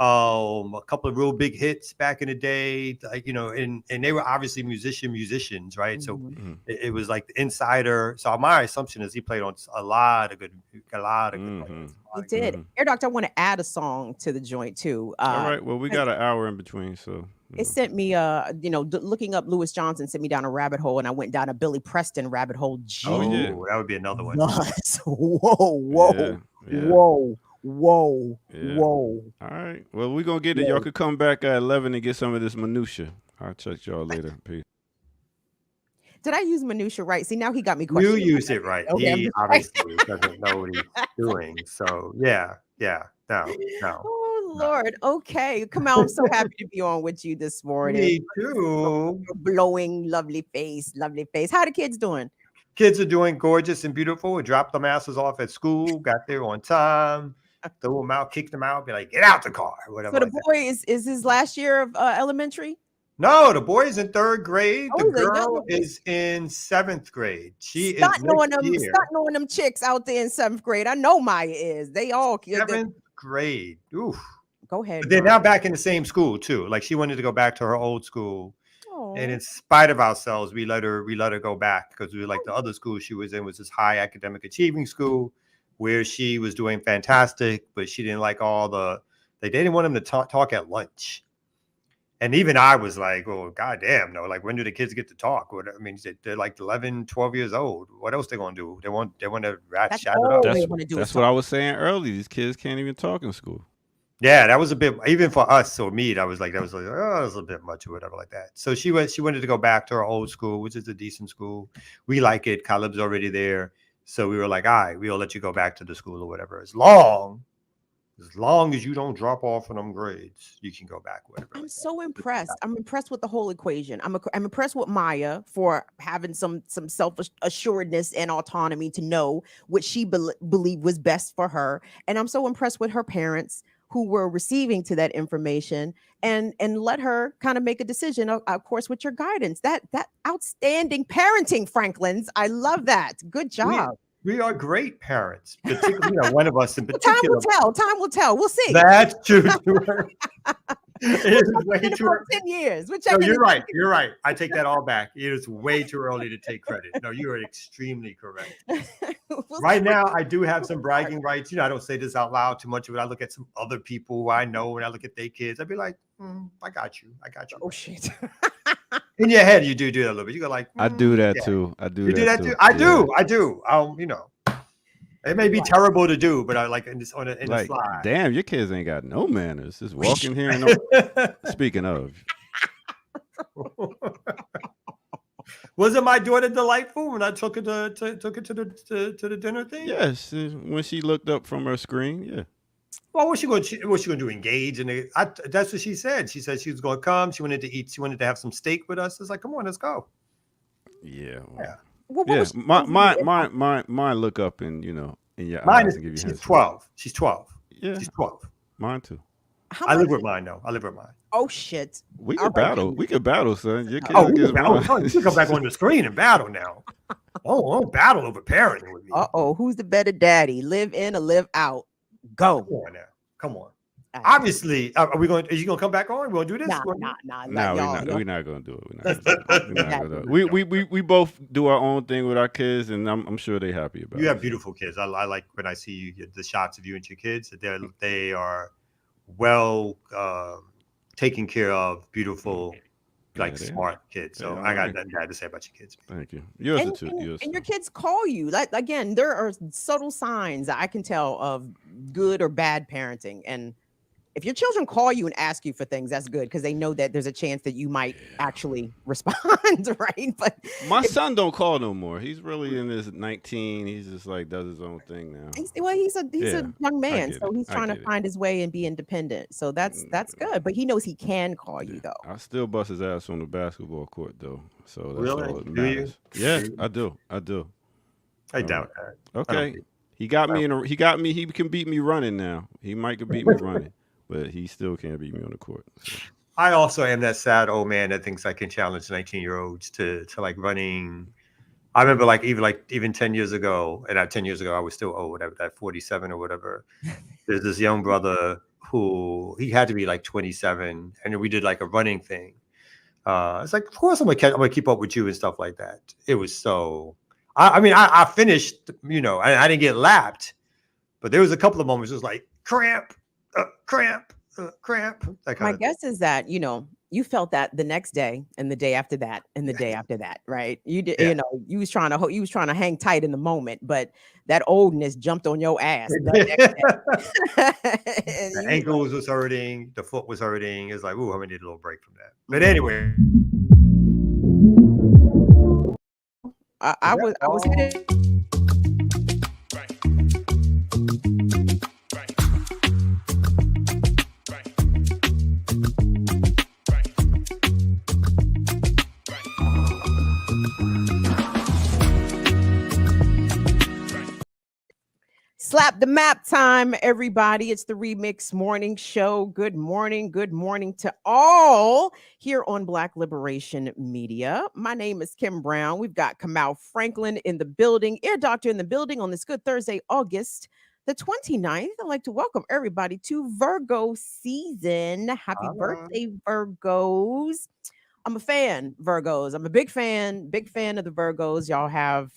a couple of real big hits back in the day, like, you know, and they were obviously musicians, right? So it was like the Insider. So my assumption is he played on a lot of good players. He did. Air Doctor, I want to add a song to the joint too. All right. Well, we got an hour in between, so it sent me looking up Louis Johnson sent me down a rabbit hole, and I went down a Billy Preston rabbit hole. Oh, yeah. That would be another one. Whoa. Whoa. All right. Well, we're gonna get it. Y'all could come back at 11 and get some of this minutia. I'll check y'all later. Peace. Did I use minutia right? See, now he got me questioning. You used it right. Okay, He obviously doesn't know what he's doing. So yeah. No. Oh Lord. Okay. Come on. I'm so happy to be on with you this morning. Me too. Glowing, lovely face. How the kids doing? Kids are doing gorgeous and beautiful. We dropped them asses off at school, got there on time, threw them out, kicked them out, be like, get out the car, whatever. So the boy is his last year of elementary? No, the boy's in 3rd grade. Oh, The girl is in 7th grade. She Start is knowing next them. year. Start knowing them chicks out there in 7th grade. I know Maya is. They all 7th grade. Oof. Go ahead. But they're now back in the same school too. Like she wanted to go back to her old school. Aw. And in spite of ourselves, we let her go back because we were like the other school she was in was this high academic achieving school where she was doing fantastic, but she didn't like they didn't want him to talk at lunch. And even I was like, oh, goddamn, no, like when do the kids get to talk? I mean, they're like 11, 12 years old. What else they going to do? They want to rat That's chat it all up. they want to do. That's what I was saying earlier. These kids can't even talk in school. Yeah, that was a bit, even for us or me, that was like, oh, that was a bit much or whatever like that. So she wanted to go back to her old school, which is a decent school. We like it. Caleb's already there. So we were like, all right, we'll let you go back to the school or whatever. As long as you don't drop off in them grades, you can go back. Whatever. I'm so impressed. I'm impressed with the whole equation. I'm impressed with Maya for having some self-assuredness and autonomy to know what she believed was best for her. And I'm so impressed with her parents who were receiving to that information and let her kind of make a decision, of course, with your guidance. That outstanding parenting, Franklins. I love that. Good job. We are great parents, particularly one of us in particular. Time will tell. We'll see. That's true. It is way too early. 10 years. No, you're right. You're right. I take that all back. It is way too early to take credit. No, you are extremely correct. Right now, I do have some bragging rights. I don't say this out loud too much, but I look at some other people who I know and I look at their kids. I'd be like, I got you. Oh, shit. In your head, you do that a little bit. You go like, I do that too. I do. You do that too. I do. It may be terrible to do, but I like in the slide. Damn, your kids ain't got no manners. Just walking here. Speaking of, wasn't my daughter delightful when I took her to the dinner thing? Yes, when she looked up from her screen. Yeah. Well, what's she going to do? Engage? That's what she said. She said she was going to come. She wanted to eat. She wanted to have some steak with us. It's like, come on, let's go. Yeah. Well, yeah. Mine look up in your mine eyes. She's 12. She's 12. Yeah. She's 12. Mine too. I live with mine though. Oh shit. We could battle. We could battle, son. Your kids we can battle. You can come back on the screen and battle now. Don't battle over parenting with me. Who's the better daddy? Live in or live out? Go. Come on now. Come on. Obviously, are you going to come back on? We'll do this. Nah. We're not going to do it. We both do our own thing with our kids, and I'm sure they're happy about it. You have beautiful kids. I like when I see you get the shots of you and your kids. They are well taken care of, beautiful, smart kids. So I got nothing bad to say about your kids. Thank you. Yours and, too. And your kids call you. Like, again, there are subtle signs I can tell of good or bad parenting. And if your children call you and ask you for things, that's good because they know that there's a chance that you might actually respond, right? But my son don't call no more. He's really in his 19. He's just does his own thing now. He's a young man, so he's trying to find his way and be independent. So that's good. But he knows he can call you though. I still bust his ass on the basketball court though. So that's really? all that matters. Yeah, I do. I doubt that. Okay. He got me. He can beat me running now. He might can beat me running. But he still can't beat me on the court. So. I also am that sad old man that thinks I can challenge 19-year-olds to running. I remember even 10 years ago, and 10 years ago I was still old, at 47 or whatever. There's this young brother who he had to be like 27, and we did like a running thing. It's like, of course I'm gonna keep up with you and stuff like that. It was so. I mean, I finished, I didn't get lapped, but there was a couple of moments it was like cramp. My guess is that you felt that the next day and the day after that and the day after that, right? You did, you was trying to hang tight in the moment, but that oldness jumped on your ass the next day. The ankles was hurting, the foot was hurting. It's like, ooh, I'm gonna need a little break from that. But anyway, I was headed. Slap the map time, everybody. It's the Remix Morning Show. Good morning to all here on Black Liberation Media. My name is Kim Brown. We've got Kamau Franklin in the building, Ear Doctor in the building on this good Thursday, August the 29th. I'd like to welcome everybody to Virgo season. Happy birthday, Virgos. I'm a fan, Virgos. I'm a big fan of the Virgos. Y'all have,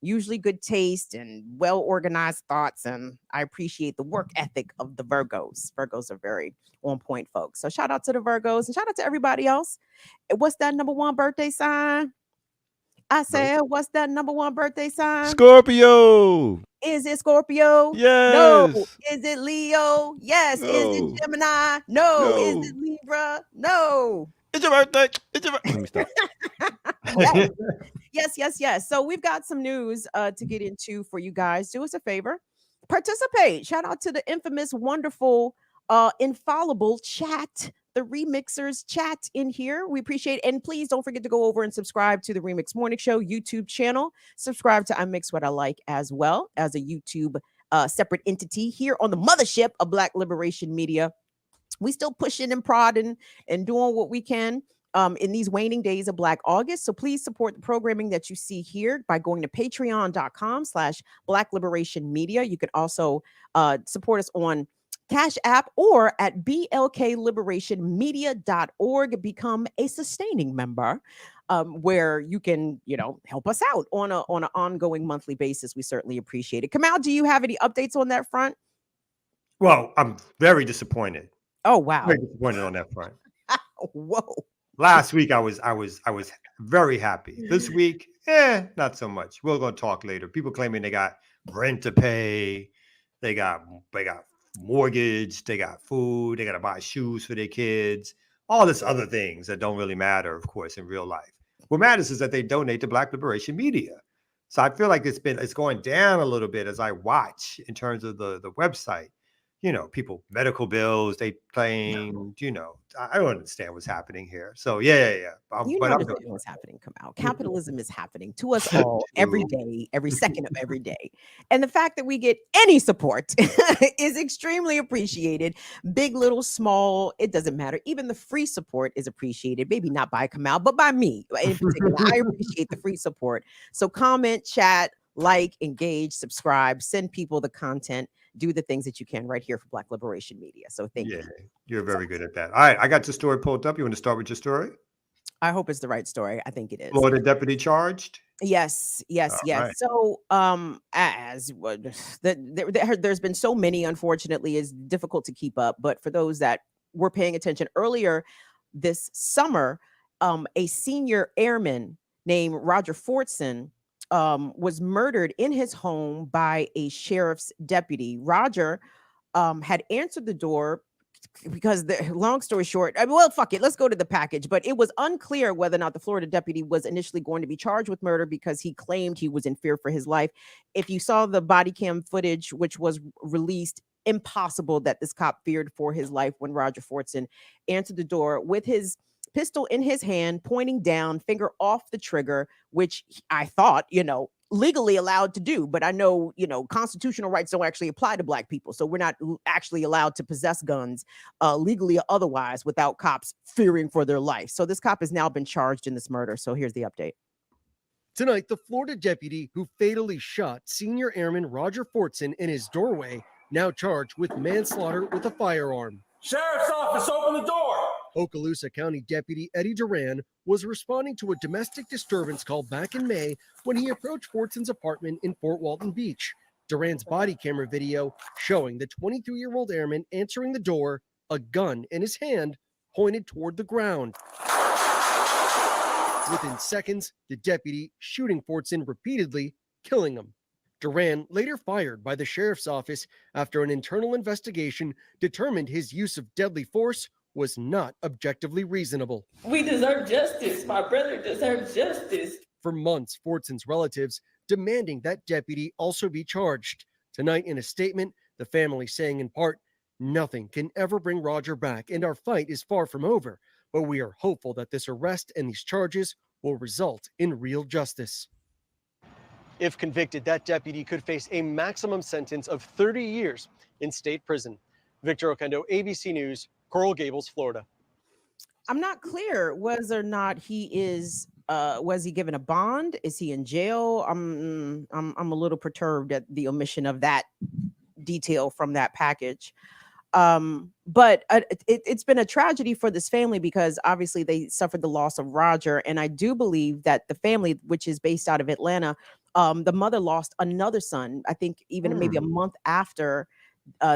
usually good taste and well-organized thoughts, and I appreciate the work ethic of the Virgos. Virgos are very on point folks. So shout out to the Virgos and shout out to everybody else. What's that number one birthday sign? I said, what's that number one birthday sign? Scorpio. Is it Scorpio? Yes. No. Is it Leo? Yes. No. Is it Gemini? No. Is it Libra? No. It's your birthday. Let me stop. Yes. So we've got some news to get into for you guys. Do us a favor. Participate. Shout out to the infamous, wonderful, infallible chat, the Remixers chat in here. We appreciate it. And please don't forget to go over and subscribe to the Remix Morning Show YouTube channel. Subscribe to I Mix What I Like as well as a YouTube separate entity here on the mothership of Black Liberation Media. We still pushing and prodding and doing what we can in these waning days of Black August. So please support the programming that you see here by going to patreon.com/Black Liberation Media. You can also support us on Cash App or at blkliberationmedia.org. Become a sustaining member where you can, help us out on an ongoing monthly basis. We certainly appreciate it. Kamau, do you have any updates on that front? Well, I'm very disappointed. Oh, wow. Very disappointed on that front. Whoa. Last week I was very happy. This week, not so much. We're gonna talk later. People claiming they got rent to pay, they got mortgage, they got food, they gotta buy shoes for their kids, all this other things that don't really matter, of course, in real life. What matters is that they donate to Black Liberation Media. So I feel like it's going down a little bit as I watch in terms of the website. People, medical bills, they claim, I don't understand what's happening here. So, yeah. What's happening, Kamau. Capitalism is happening to us all every day, every second of every day. And the fact that we get any support is extremely appreciated. Big, little, small, it doesn't matter. Even the free support is appreciated. Maybe not by Kamau, but by me in particular. I appreciate the free support. So comment, chat, like, engage, subscribe, send people the content. Do the things that you can right here for Black Liberation Media. So thank you. You're very good at that. All right, I got your story pulled up. You want to start with your story? I hope it's the right story. I think it is. Florida deputy charged? Yes. Right. So there's been so many, unfortunately, it's difficult to keep up. But for those that were paying attention earlier this summer, a senior airman named Roger Fortson was murdered in his home by a sheriff's deputy. Roger had answered the door because long story short, fuck it, let's go to the package. But it was unclear whether or not the Florida deputy was initially going to be charged with murder because he claimed he was in fear for his life. If you saw the body cam footage, which was released, impossible that this cop feared for his life when Roger Fortson answered the door with his pistol in his hand, pointing down, finger off the trigger, which I thought, legally allowed to do. But I know, constitutional rights don't actually apply to Black people. So we're not actually allowed to possess guns legally or otherwise without cops fearing for their life. So this cop has now been charged in this murder. So here's the update. Tonight, the Florida deputy who fatally shot senior airman Roger Fortson in his doorway now charged with manslaughter with a firearm. Sheriff's office, open the door! Okaloosa County Deputy Eddie Duran was responding to a domestic disturbance call back in May when he approached Fortson's apartment in Fort Walton Beach. Duran's body camera video showing the 23-year-old airman answering the door, a gun in his hand, pointed toward the ground. Within seconds, the deputy shooting Fortson repeatedly, killing him. Duran, later fired by the sheriff's office after an internal investigation determined his use of deadly force was not objectively reasonable. We deserve justice. My brother deserves justice. For months, Fortson's relatives demanding that deputy also be charged. Tonight, in a statement, the family saying in part, "Nothing can ever bring Roger back, and our fight is far from over, but we are hopeful that this arrest and these charges will result in real justice." If convicted, that deputy could face a maximum sentence of 30 years in state prison. Victor Oquendo, ABC News, Coral Gables, Florida. I'm not clear whether or not he is was he given a bond? Is he in jail? I'm a little perturbed at the omission of that detail from that package. But it's been a tragedy for this family because obviously they suffered the loss of Roger. And I do believe that the family, which is based out of Atlanta, the mother lost another son, I think even maybe a month after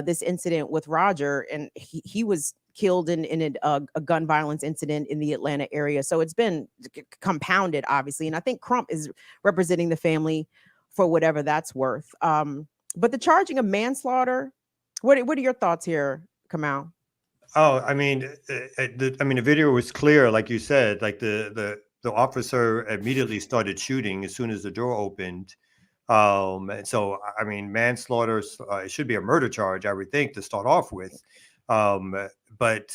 this incident with Roger. And he was killed in a gun violence incident in the Atlanta area. So it's been compounded, obviously. And I think Crump is representing the family for whatever that's worth. But the charging of manslaughter, what are your thoughts here, Kamal? Oh, I mean, the video was clear, like you said. Like the officer immediately started shooting as soon as the door opened. And so, I mean, manslaughter, it should be a murder charge, I would think, to start off with. But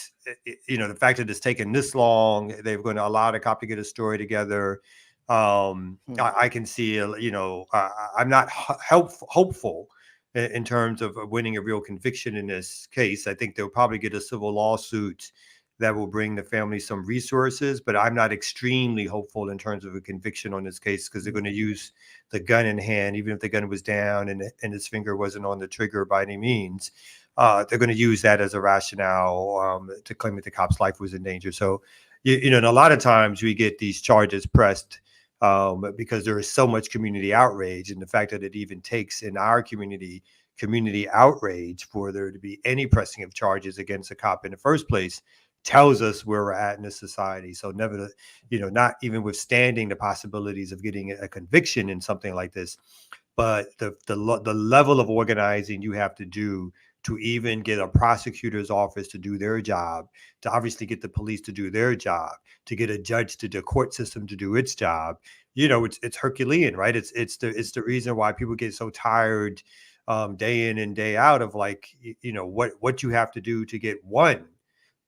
you know, the fact that it's taken this long, they're going to allow the cop to get a story together. I can see, you know, I'm not hopeful in terms of winning a real conviction in this case. I think they'll probably get a civil lawsuit that will bring the family some resources, but I'm not extremely hopeful in terms of a conviction on this case because they're going to use the gun in hand, even if the gun was down and his finger wasn't on the trigger by any means. They're going to use that as a rationale to claim that the cop's life was in danger. So, you know, and a lot of times we get these charges pressed because there is so much community outrage, and the fact that it even takes in our community outrage for there to be any pressing of charges against a cop in the first place tells us where we're at in this society. So never, you know, not even withstanding the possibilities of getting a conviction in something like this, but the level of organizing you have to do to even get a prosecutor's office to do their job, to obviously get the police to do their job, to get a judge to the court system to do its job. You know, it's Herculean, right? It's the reason why people get so tired day in and day out of, like, you know, what you have to do to get one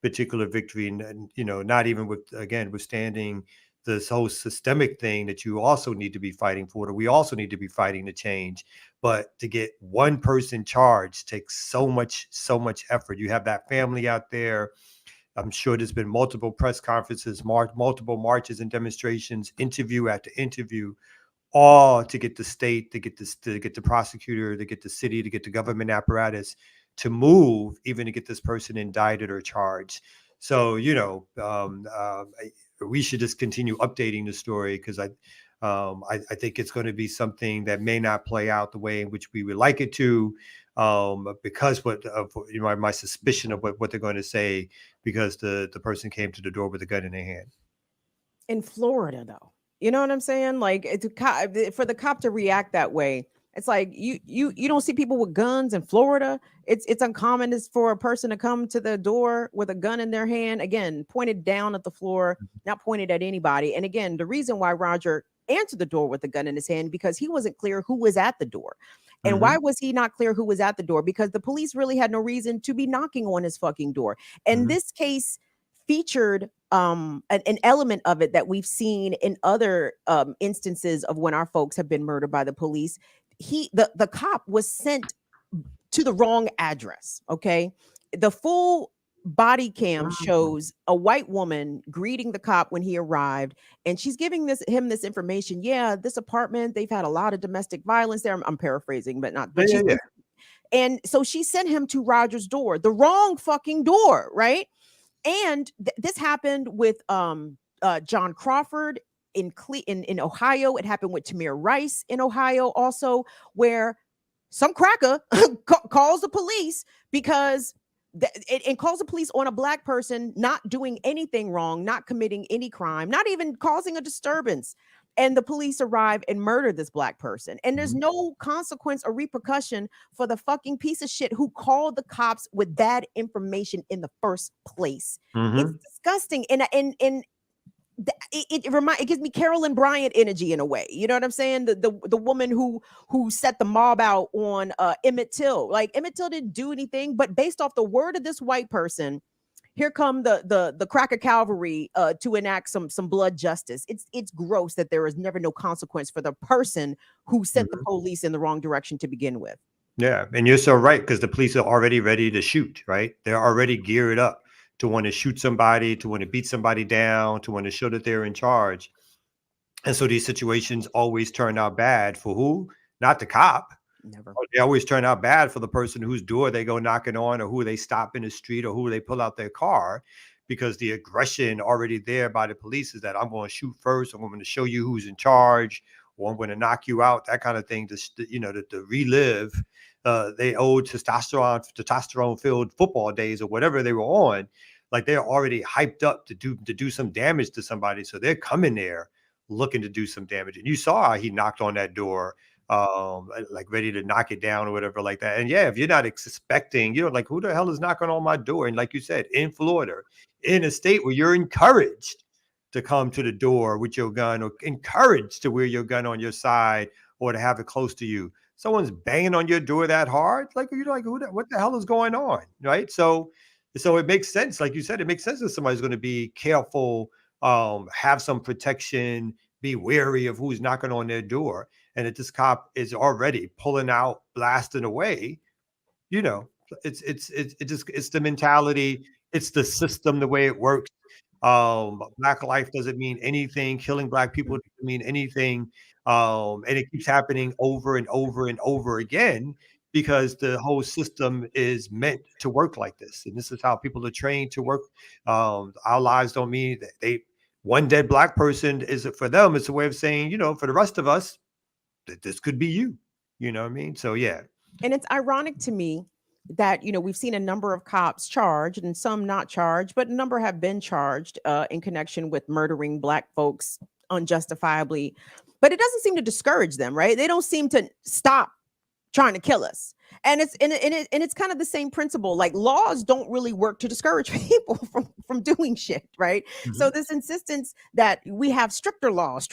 particular victory, and you know, not even withstanding this whole systemic thing that you also need to be fighting for, that we also need to be fighting to change. But to get one person charged takes so much effort. You have that family out there. I'm sure there's been multiple press conferences, multiple marches and demonstrations, interview after interview, all to get the state, to get the prosecutor, to get the city, to get the government apparatus to move, even to get this person indicted or charged. So, you know, we should just continue updating the story, because I think it's going to be something that may not play out the way in which we would like it to, because my suspicion of what they're going to say, because the person came to the door with a gun in their hand. In Florida, though, you know what I'm saying? Like, for the cop to react that way, it's like you don't see people with guns in Florida. It's uncommon for a person to come to the door with a gun in their hand, again, pointed down at the floor, not pointed at anybody. And again, the reason why Roger answered the door with a gun in his hand, because he wasn't clear who was at the door. And why was he not clear who was at the door? Because the police really had no reason to be knocking on his fucking door. And this case featured an element of it that we've seen in other instances of when our folks have been murdered by the police. The cop was sent to the wrong address. Okay. The full body cam shows a white woman greeting the cop when he arrived, and she's giving him this information. Yeah, this apartment, they've had a lot of domestic violence there. I'm paraphrasing, but not. But And so she sent him to Roger's door, the wrong fucking door, right? And this happened with John Crawford in Ohio. It happened with Tamir Rice in Ohio also, where some cracker calls the police because it calls the police on a black person not doing anything wrong, not committing any crime, not even causing a disturbance. And the police arrive and murder this black person. And there's no consequence or repercussion for the fucking piece of shit who called the cops with bad information in the first place. It's disgusting. And it gives me Carolyn Bryant energy in a way. You know what I'm saying? The woman who set the mob out on Emmett Till. Like, Emmett Till didn't do anything, but based off the word of this white person, here come the cracker cavalry to enact some blood justice. It's gross that there is never no consequence for the person who sent the police in the wrong direction to begin with. Yeah, and you're so right, because the police are already ready to shoot, right? They're already geared up to want to shoot somebody, to want to beat somebody down, to want to show that they're in charge. And so these situations always turn out bad for who? Not the cop. Never. They always turn out bad for the person whose door they go knocking on, or who they stop in the street, or who they pull out their car, because the aggression already there by the police is that I'm going to shoot first, or I'm going to show you who's in charge, or I'm going to knock you out, that kind of thing, to relive they old testosterone filled football days or whatever they were on. Like, they're already hyped up to do some damage to somebody. So they're coming there looking to do some damage. And you saw how he knocked on that door, like ready to knock it down or whatever like that. And yeah, if you're not expecting, like, who the hell is knocking on my door? And like you said, in Florida, in a state where you're encouraged to come to the door with your gun, or encouraged to wear your gun on your side, or to have it close to you. Someone's banging on your door that hard, like, you're like, what the hell is going on, right? So it makes sense, like you said, it makes sense that somebody's going to be careful, have some protection, be wary of who's knocking on their door, and that this cop is already pulling out, blasting away. It's the mentality, it's the system, the way it works. Black life doesn't mean anything. Killing black people doesn't mean anything. And it keeps happening over and over and over again, because the whole system is meant to work like this. And this is how people are trained to work. Our lives don't mean that one dead black person is, for them, it's a way of saying, for the rest of us, that this could be you. You know what I mean? So, yeah. And it's ironic to me that, we've seen a number of cops charged and some not charged, but a number have been charged in connection with murdering black folks unjustifiably. But it doesn't seem to discourage them, right? They don't seem to stop trying to kill us. And it's kind of the same principle. Like, laws don't really work to discourage people from doing shit, right? So this insistence that we have stricter laws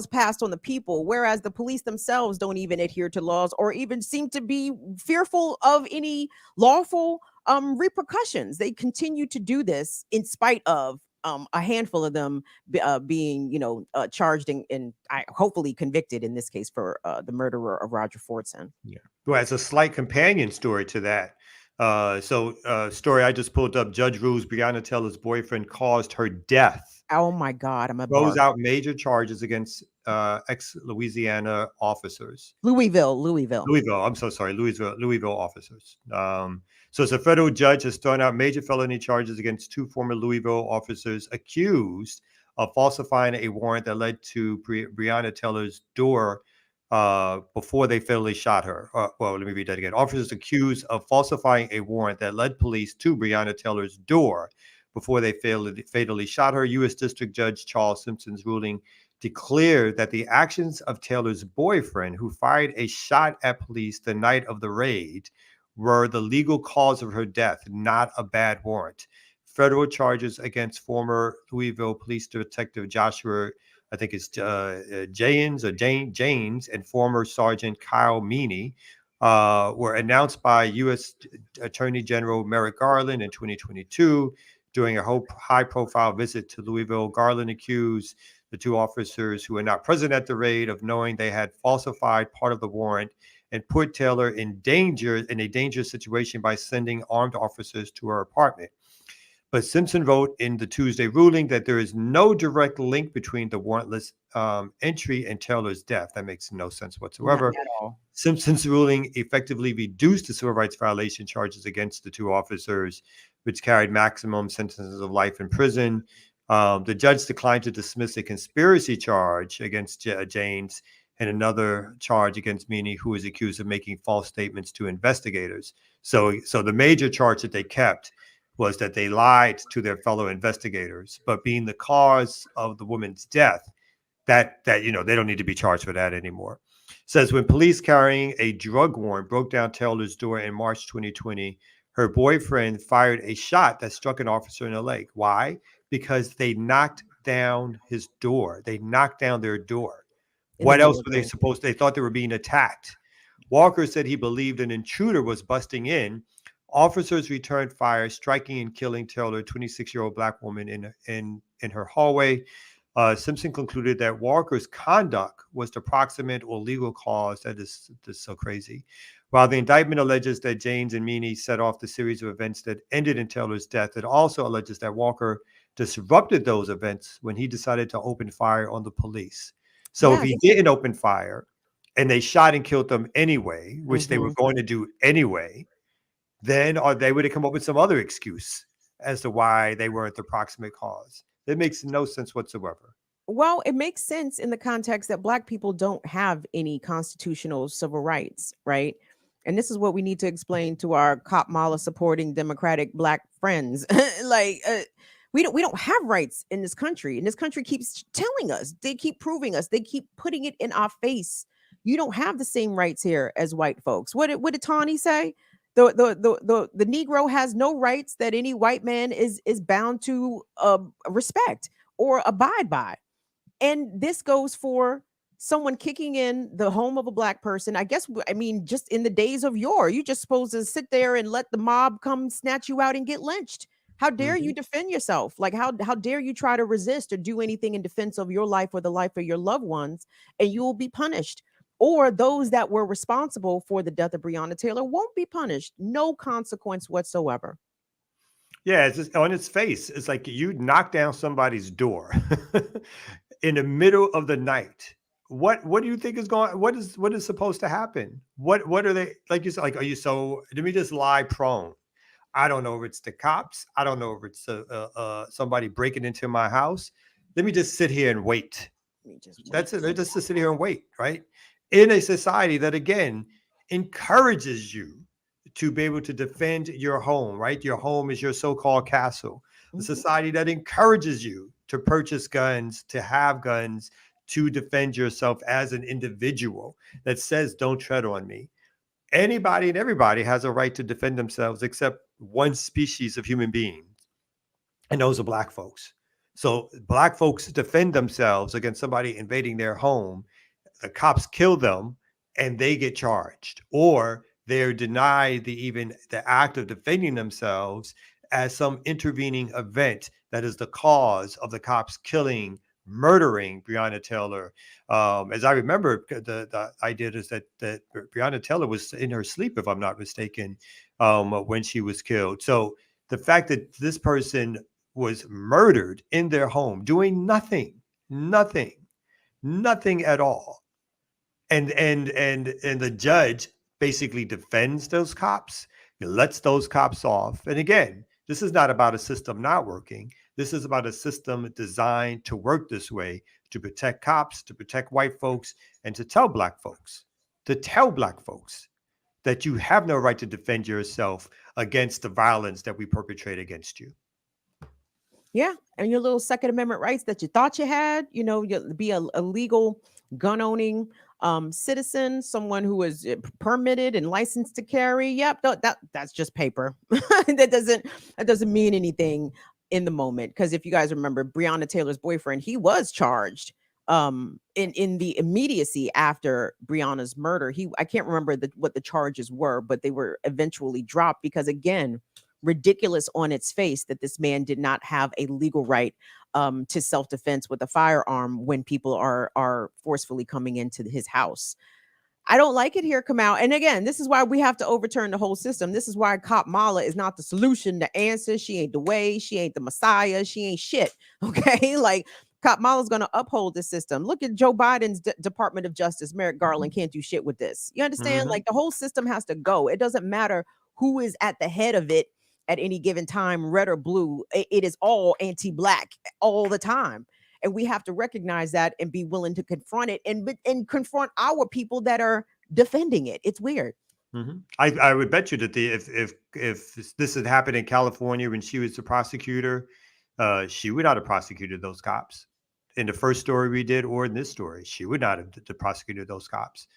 passed on the people, whereas the police themselves don't even adhere to laws, or even seem to be fearful of any lawful repercussions. They continue to do this in spite of a handful of them being, charged and hopefully convicted in this case for the murderer of Roger Fortson. Yeah. Well, as a slight companion story to that, story I just pulled up: Judge rules Breonna Taylor's boyfriend caused her death. Oh my God, throws out major charges against ex-Louisiana officers. Louisville. I'm so sorry, Louisville officers. So it's a federal judge has thrown out major felony charges against two former Louisville officers accused of falsifying a warrant that led to Breonna Taylor's door before they fatally shot her. Let me read that again. Officers accused of falsifying a warrant that led police to Breonna Taylor's door before they fatally shot her. U.S. District Judge Charles Simpson's ruling declared that the actions of Taylor's boyfriend, who fired a shot at police the night of the raid, were the legal cause of her death, not a bad warrant. Federal charges against former Louisville Police Detective Joshua, I think it's Janes, and former Sergeant Kyle Meany were announced by U.S. Attorney General Merrick Garland in 2022 during a high-profile visit to Louisville. Garland accused the two officers who were not present at the raid of knowing they had falsified part of the warrant and put Taylor in a dangerous situation by sending armed officers to her apartment. But Simpson wrote in the Tuesday ruling that there is no direct link between the warrantless entry and Taylor's death. That makes no sense whatsoever. Not at all. Simpson's ruling effectively reduced the civil rights violation charges against the two officers, which carried maximum sentences of life in prison. The judge declined to dismiss a conspiracy charge against James and another charge against Meany, who is accused of making false statements to investigators. So the major charge that they kept was that they lied to their fellow investigators, but being the cause of the woman's death, that they don't need to be charged for that anymore. Says when police carrying a drug warrant broke down Taylor's door in March 2020, her boyfriend fired a shot that struck an officer in the leg. Why? Because they knocked down his door. They knocked down their door. What else were they supposed to? They thought they were being attacked. Walker said he believed an intruder was busting in. Officers returned fire, striking and killing Taylor, a 26-year-old black woman in her hallway. Simpson concluded that Walker's conduct was the proximate or legal cause. That is so crazy. While the indictment alleges that James and Meany set off the series of events that ended in Taylor's death, it also alleges that Walker disrupted those events when he decided to open fire on the police. So if he didn't open fire and they shot and killed them anyway, which they were going to do anyway, then they would have come up with some other excuse as to why they weren't the proximate cause. It makes no sense whatsoever. Well, it makes sense in the context that Black people don't have any constitutional civil rights, right? And this is what we need to explain to our Cop Mala supporting Democratic Black friends. We don't have rights in this country. And this country keeps telling us, they keep proving us, they keep putting it in our face. You don't have the same rights here as white folks. What did Tawny say? The Negro has no rights that any white man is bound to respect or abide by. And this goes for someone kicking in the home of a Black person. I mean, just in the days of yore, you just supposed to sit there and let the mob come snatch you out and get lynched. How dare you defend yourself? Like, how dare you try to resist or do anything in defense of your life or the life of your loved ones, and you will be punished. Or those that were responsible for the death of Breonna Taylor won't be punished. No consequence whatsoever. Yeah, it's just on its face. It's like you knock down somebody's door in the middle of the night. What do you think is going? What is supposed to happen? What are they, like you said? Like, are you so? Let me just lie prone. I don't know if it's the cops. I don't know if it's somebody breaking into my house. Let me just sit here and wait. That's it. They're just to sit here and wait, right? In a society that, again, encourages you to be able to defend your home, right? Your home is your so-called castle. A society that encourages you to purchase guns, to have guns, to defend yourself as an individual, that says, don't tread on me. Anybody and everybody has a right to defend themselves except one species of human beings, and those are Black folks. So Black folks defend themselves against somebody invading their home. The cops kill them and they get charged, or they're denied the act of defending themselves as some intervening event that is the cause of the cops killing, murdering Breonna Taylor. As I remember, the idea is that Breonna Taylor was in her sleep, if I'm not mistaken, when she was killed. So the fact that this person was murdered in their home, doing nothing at all, and the judge basically defends those cops, he lets those cops off. And again, this is not about a system not working. This is about a system designed to work this way, to protect cops, to protect white folks, and to tell Black folks that you have no right to defend yourself against the violence that we perpetrate against you. Yeah, and your little Second Amendment rights that you thought you had, you'll be a legal gun-owning citizen, someone who is permitted and licensed to carry. Yep, that's just paper. that doesn't mean anything in the moment, because if you guys remember, Breonna Taylor's boyfriend, he was charged in the immediacy after Breonna's murder. I can't remember what the charges were, but they were eventually dropped because, again, ridiculous on its face that this man did not have a legal right to self-defense with a firearm when people are forcefully coming into his house. I don't like it here, Kamau. And again, this is why we have to overturn the whole system. This is why Cop Mala is not the solution, the answer. She ain't the way. She ain't the Messiah. She ain't shit. Okay. Like Cop Mala is going to uphold the system. Look at Joe Biden's Department of Justice. Merrick Garland can't do shit with this. You understand? Like the whole system has to go. It doesn't matter who is at the head of it at any given time, red or blue. It is all anti-Black all the time. And we have to recognize that and be willing to confront it and confront our people that are defending it. It's weird. I would bet you that if this had happened in California when she was the prosecutor, she would not have prosecuted those cops. In the first story we did, or in this story, she would not have prosecuted those cops.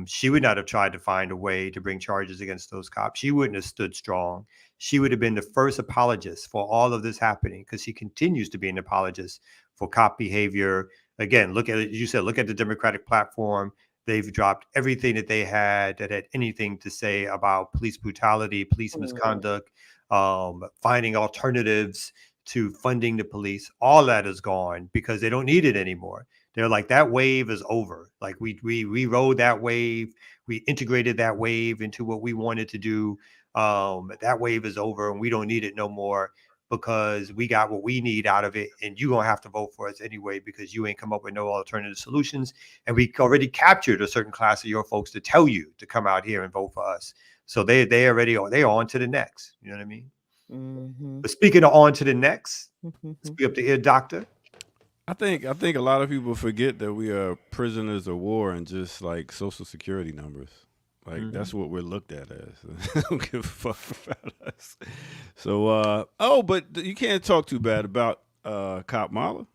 She would not have tried to find a way to bring charges against those cops. She wouldn't have stood strong. She would have been the first apologist for all of this happening, because she continues to be an apologist for cop behavior. Again, look at it. You said, look at the Democratic platform. They've dropped everything that they had that had anything to say about police brutality, police misconduct, finding alternatives to funding the police. All that is gone because they don't need it anymore. They're like, that wave is over. Like we rode that wave. We integrated that wave into what we wanted to do. That wave is over and we don't need it no more, because we got what we need out of it. And you're going to have to vote for us anyway, because you ain't come up with no alternative solutions. And we already captured a certain class of your folks to tell you to come out here and vote for us. So they already are. They are on to the next. You know what I mean? But speaking of on to the next, speak up the ear doctor. I think a lot of people forget that we are prisoners of war and just like social security numbers. Like that's what we're looked at as. I don't give a fuck about us. So, but you can't talk too bad about Cop Mala.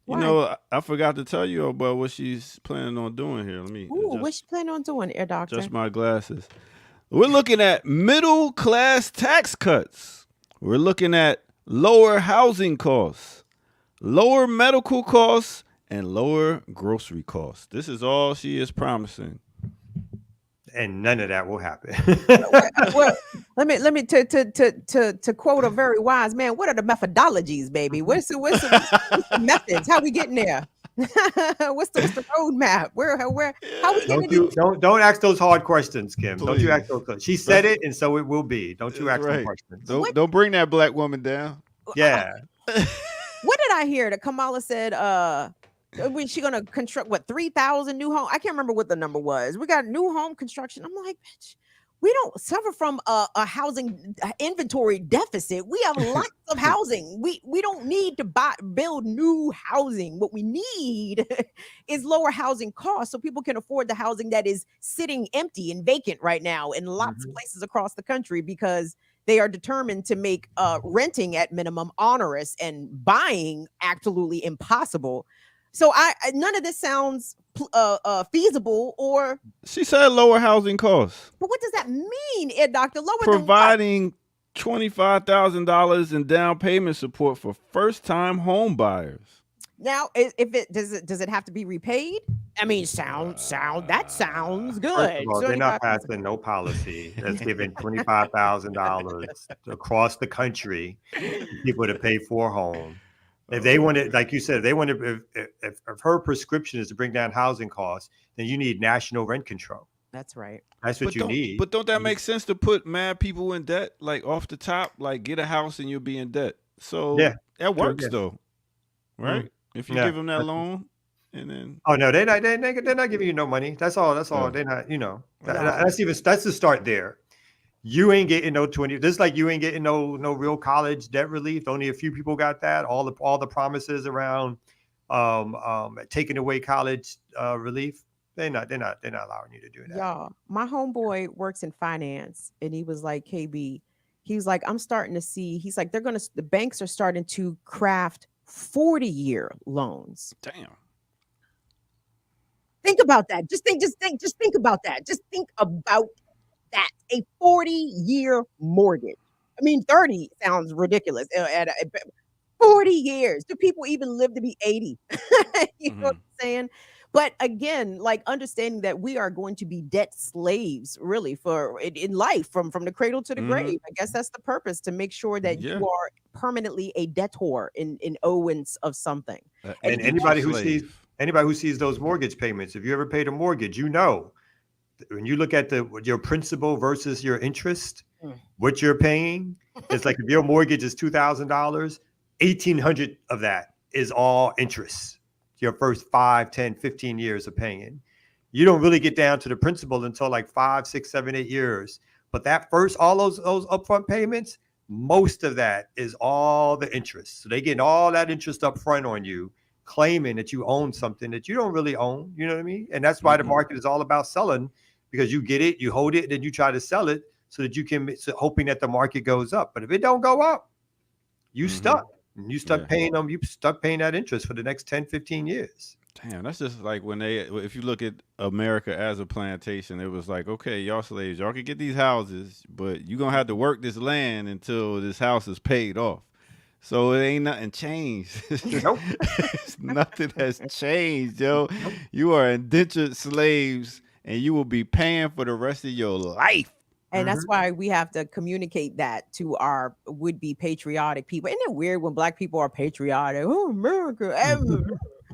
You know, I forgot to tell you about what she's planning on doing here. Let me. What's she planning on doing, Air Doctor? Just my glasses. We're looking at middle class tax cuts. We're looking at lower housing costs, lower medical costs, and lower grocery costs. This is all she is promising. And none of that will happen. Well, let me to quote a very wise man. What are the methodologies, baby? What's the methods? How we getting there? what's the roadmap? Where how we getting don't ask those hard questions, Kim. Please. Don't you ask those questions. She said it, and so it will be. Don't you ask those questions. Don't bring that black woman down. Yeah. What did I hear that Kamala said? She gonna construct 3,000 new homes? I can't remember what the number was. We got new home construction. I'm like, bitch, we don't suffer from a housing inventory deficit. We have lots of housing. We don't need to build new housing. What we need is lower housing costs so people can afford the housing that is sitting empty and vacant right now in lots of places across the country, because they are determined to make renting at minimum onerous and buying absolutely impossible. So none of this sounds feasible. Or she said lower housing costs. But what does that mean, Ed Doctor? Lower providing $25,000 in down payment support for first-time home buyers. Now, if it does it have to be repaid? I mean, that sounds good. First of all, they're not passing no policy that's giving $25,000 across the country for people to pay for a home. If they wanted, like you said, if her prescription is to bring down housing costs, then you need national rent control. That's right. That's what you need. But don't that make sense to put mad people in debt, like off the top, like get a house and you'll be in debt? So that works though, right? If you give them that loan, and then they're not giving you no money. That's all. They're not. You know, that's the start there. You ain't getting no 20. Just like you ain't getting no real college debt relief. Only a few people got that. All the promises around taking away college relief. They're not allowing you to do that. Y'all, my homeboy works in finance, and he was like, KB, he's like, I'm starting to see. He's like, the banks are starting to craft 40-year loans. Damn. Think about that. Just think about that. Just think about that. A 40-year mortgage. I mean, 30 sounds ridiculous. 40 years. Do people even live to be 80? You know what I'm saying? But again, like understanding that we are going to be debt slaves, really, for in life, from the cradle to the grave. I guess that's the purpose, to make sure that you are permanently a debtor in owens of something. And anybody who sees those mortgage payments, if you ever paid a mortgage, you know when you look at your principal versus your interest, what you're paying, it's like if your mortgage is $2,000, $1,800 of that is all interest. Your first 5, 10, 15 years of paying. You don't really get down to the principal until like 5, 6, 7, 8 years. But that first, all those upfront payments, most of that is all the interest. So they get all that interest up front on you, claiming that you own something that you don't really own. You know what I mean? And that's why the market is all about selling, because you get it, you hold it, then you try to sell it so that you can, hoping that the market goes up. But if it don't go up, you stuck. And you stuck paying them. You stuck paying that interest for the next 10, 15 years. Damn, that's just like if you look at America as a plantation, it was like, okay, y'all slaves, y'all can get these houses, but you're going to have to work this land until this house is paid off. So it ain't nothing changed. Nope. Nothing has changed, yo. Nope. You are indentured slaves, and you will be paying for the rest of your life. And that's why we have to communicate that to our would-be patriotic people. Isn't it weird when Black people are patriotic? Oh, America.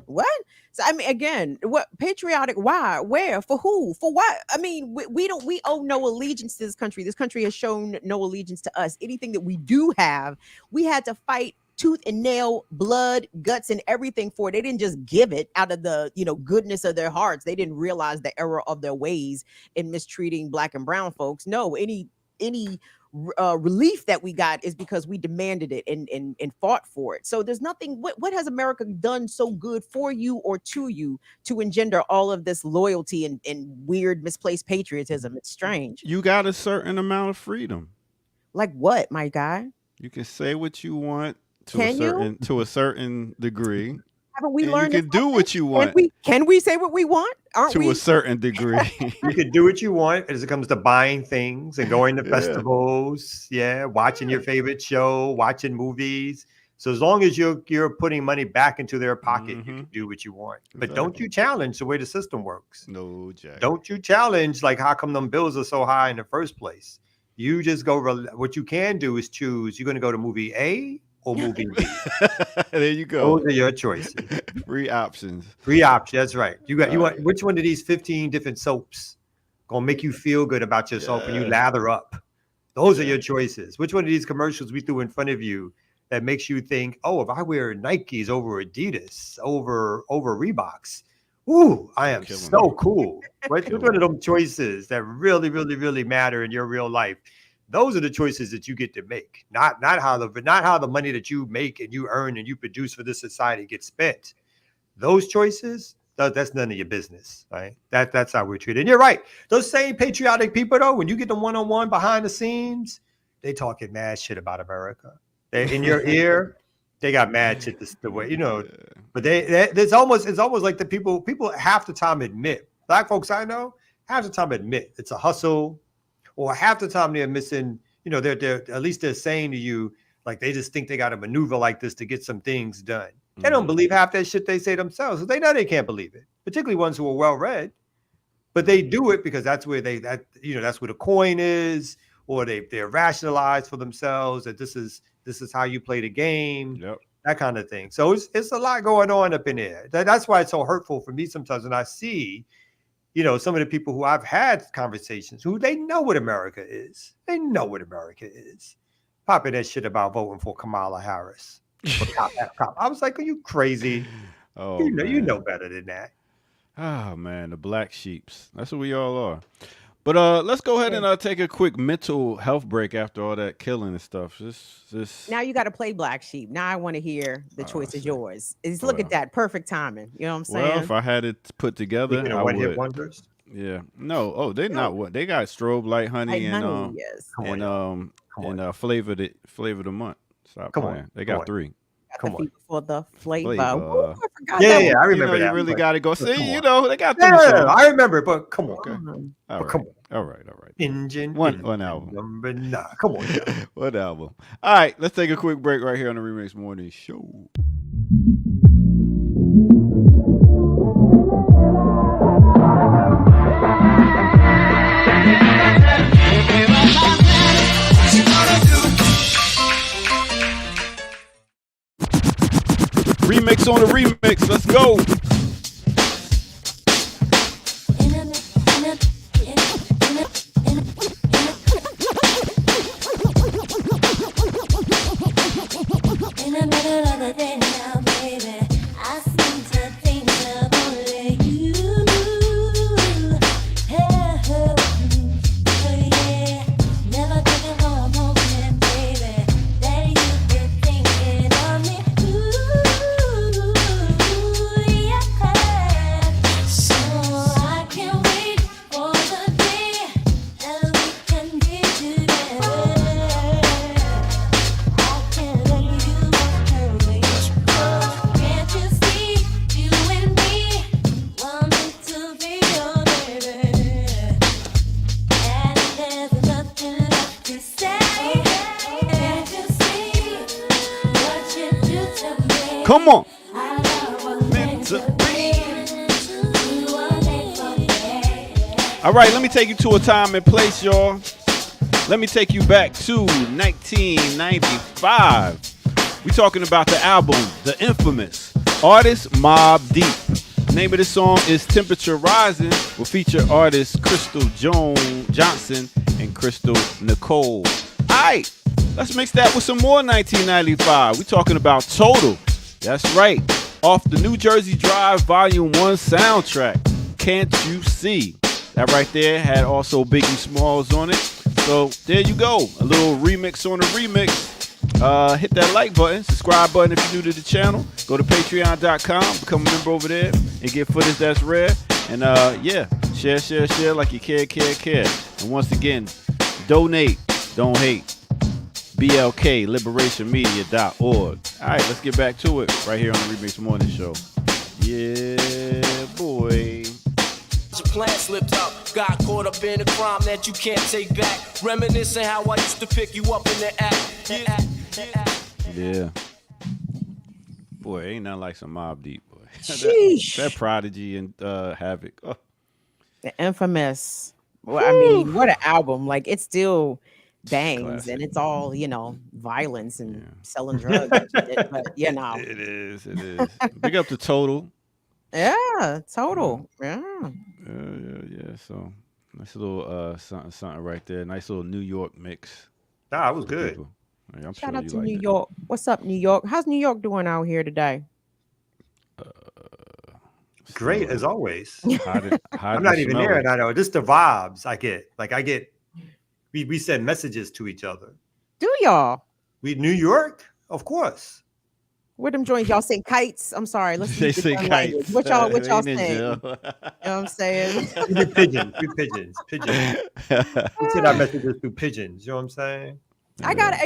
What? So I mean, again, what patriotic? Why? Where? For who? For what? I mean, we owe no allegiance to this country. This country has shown no allegiance to us. Anything that we do have, we had to fight tooth and nail, blood, guts, and everything for it. They didn't just give it out of the goodness of their hearts. They didn't realize the error of their ways in mistreating Black and brown folks. No, any relief that we got is because we demanded it and fought for it. So there's nothing. What has America done so good for you or to you to engender all of this loyalty and weird misplaced patriotism? It's strange. You got a certain amount of freedom. Like what, my guy? You can say what you want to a certain degree. Haven't we learned? You can do what you want. Can we say what we want? To a certain degree. You can do what you want as it comes to buying things and going to festivals. Yeah, watching your favorite show, watching movies. So as long as you're putting money back into their pocket, you can do what you want. But don't you challenge the way the system works. No, Jack. Don't you challenge like how come them bills are so high in the first place? You just go. What you can do is choose. You're going to go to movie A or movie B. There you go. Those are your choices. Free options. Free options. That's right. You want which one of these 15 different soaps gonna make you feel good about yourself when you lather up? Those are your choices. Which one of these commercials we threw in front of you that makes you think, oh, if I wear Nikes over Adidas, over Reeboks, ooh, I am so cool. Which one of them choices that really, really, really matter in your real life? Those are the choices that you get to make, not how the money that you make and you earn and you produce for this society gets spent. Those choices, that's none of your business, right? That's how we're treated. And you're right. Those same patriotic people, though, when you get them one-on-one behind the scenes, they talking mad shit about America. They in your ear, they got mad shit the way, But it's almost like the people half the time admit, Black folks I know, half the time admit it's a hustle. Or half the time they're missing, they're at least they're saying to you, like they just think they got to maneuver like this to get some things done. They don't believe half that shit they say themselves. They know they can't believe it, particularly ones who are well-read. But they do it because that's where that's where the coin is, or they're rationalized for themselves that this is how you play the game, that kind of thing. So it's a lot going on up in there. That's why it's so hurtful for me sometimes when I see some of the people who I've had conversations who they know what America is. They know what America is. Popping that shit about voting for Kamala Harris. I was like, are you crazy? Oh, you know better than that. Oh, man, the black sheeps. That's what we all are. But let's go ahead and take a quick mental health break after all that killing and stuff. Just now you got to play Black Sheep. Now I want to hear the choice is yours. Look at that perfect timing. You know what I'm saying? Well, if I had it put together, I would. One-hit wonders. Yeah. No. Oh, they not what they got. Strobe Light Honey and flavor the month. Stop playing. They got 3. Come on. For the flavor. Ooh, I forgot I remember that. You really got to go. See, they got 3 songs. I remember, but come on. Okay. All right. Come on. All right. Engine. One album. Number 9. Come on. One album. All right. Let's take a quick break right here on the Remix Morning Show. Remix on the remix. Let's go. another day now, baby. I seem to think of only you. Yeah, never thinking for a moment, baby, that you've been thinking of me. Yeah. So I can't wait for the day that we can be together. I can't let you walk away. Can't you see, you and me wanting to be your baby? And there's nothing left to say. Can't you see what you do to me? Come on. I love what meant to be. You are made for me. All right, let me take you to a time and place, y'all. Let me take you back to 1995. We talking about the album, the infamous artist Mobb Deep. Name of the song is Temperature Rising. Will feature artists Crystal Johnson and Crystal Nicole. All right, let's mix that with some more 1995. We talking about Total. That's right. Off the New Jersey Drive Volume 1 soundtrack. Can't You See? That right there had also Biggie Smalls on it. So there you go. A little remix on a remix. Hit that like button, subscribe button if you're new to the channel. Go to patreon.com, become a member over there and get footage that's rare. And yeah, share like you care. And once again, donate, don't hate. BLK, liberationmedia.org. All right, let's get back to it right here on the Remix Morning Show. Yeah, boy. Your plan slipped out, got caught up in a crime that you can't take back. Reminiscing how I used to pick you up in the act. Yeah. Boy, ain't nothing like some Mobb Deep, boy. Sheesh. that Prodigy and Havoc. Oh. The infamous. Well, I mean, what an album. Like, it still bangs Classic. and it's all, violence and selling drugs. and shit, but, It is. Big up to Total. Yeah, Total. Yeah. Yeah. So nice little something right there. Nice little New York mix. Nah, it was good. People. Yeah, I'm Shout sure out you to liked New it. York. What's up, New York? How's New York doing out here today? Great as always. Hot I'm not even there, and I know just the vibes I get. Like we send messages to each other. Do y'all? We New York, of course. Where them joints? Y'all say kites? I'm sorry. Let's They use the say tongue kites. language. What y'all They ain't in saying? jail. You know what I'm saying? We do pigeons. We send our messages through pigeons. You know what I'm saying? I gotta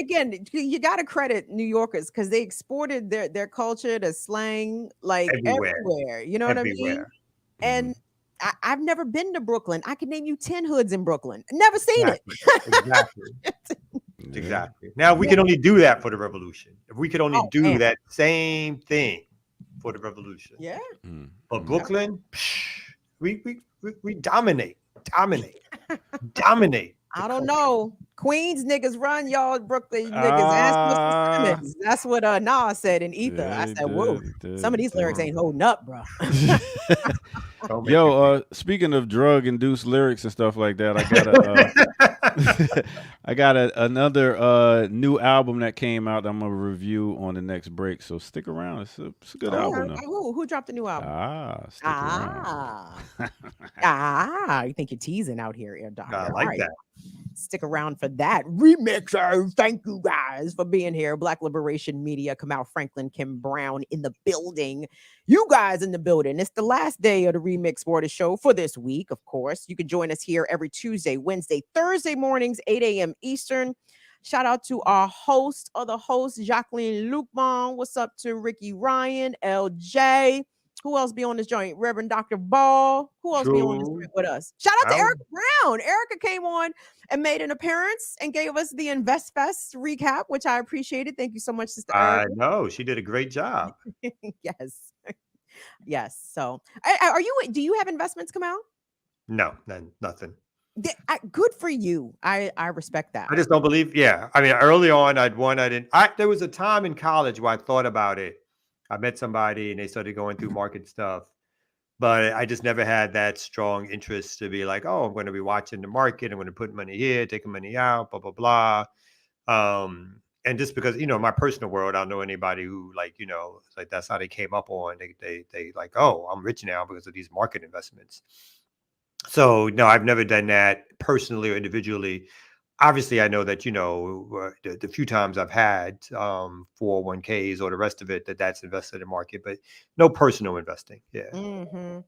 you gotta credit New Yorkers because they exported their culture, the slang, like everywhere. You know what I mean? And I've never been to Brooklyn. I can name you 10 hoods in Brooklyn. Never seen it. Exactly. Now we can only do that for the revolution. If we could only do that same thing for the revolution. Yeah. But Brooklyn, we dominate. I don't know. Queens niggas run y'all Brooklyn niggas. Ask Mr. Simmons. That's what Nas said in Ether. Yeah, I said, whoa, some of these lyrics ain't holding up, bro. Yo, speaking of drug-induced lyrics and stuff like that, I got another new album that came out that I'm gonna review on the next break. So stick around. It's a good album. Though. Who dropped the new album? Stick around. You think you're teasing out here, Air Doctor. I like that. Stick around for that remixer. Thank you guys for being here. Black Liberation Media, Kamau Franklin, Kim Brown in the building. You guys in the building. It's the last day of the Remix Border Show for this week, of course. You can join us here every Tuesday, Wednesday, Thursday mornings, 8 a.m. Eastern. Shout out to our host, Jacqueline Lukman. What's up to Ricky Ryan, LJ? Who else be on this joint? Reverend Dr. Ball. Who else be on this joint with us? Shout out to Erica Brown. Erica came on and made an appearance and gave us the Invest Fest recap, which I appreciated. Thank you so much, Sister Erica. I know. She did a great job. Yes. Yes. So do you have investments come out? No, nothing. Good for you. I respect that. I just don't believe. Yeah. I mean, early on, there was a time in college where I thought about it. I met somebody and they started going through market stuff, but I just never had that strong interest to be like, oh, I'm going to be watching the market. I'm going to put money here, taking money out, blah, blah, blah. and just because, you know, in my personal world, I don't know anybody who like, you know, it's like that's how they came up on. They like, oh, I'm rich now because of these market investments. So no, I've never done that personally or individually. Obviously, I know that, you know, the few times I've had 401ks or the rest of it, that's invested in market, but no personal investing. Yeah. Mm-hmm.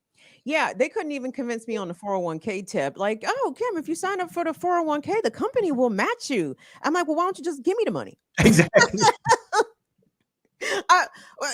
Yeah, they couldn't even convince me on the 401k tip. Like, oh, Kim, if you sign up for the 401k, the company will match you. I'm like, well, why don't you just give me the money? Exactly.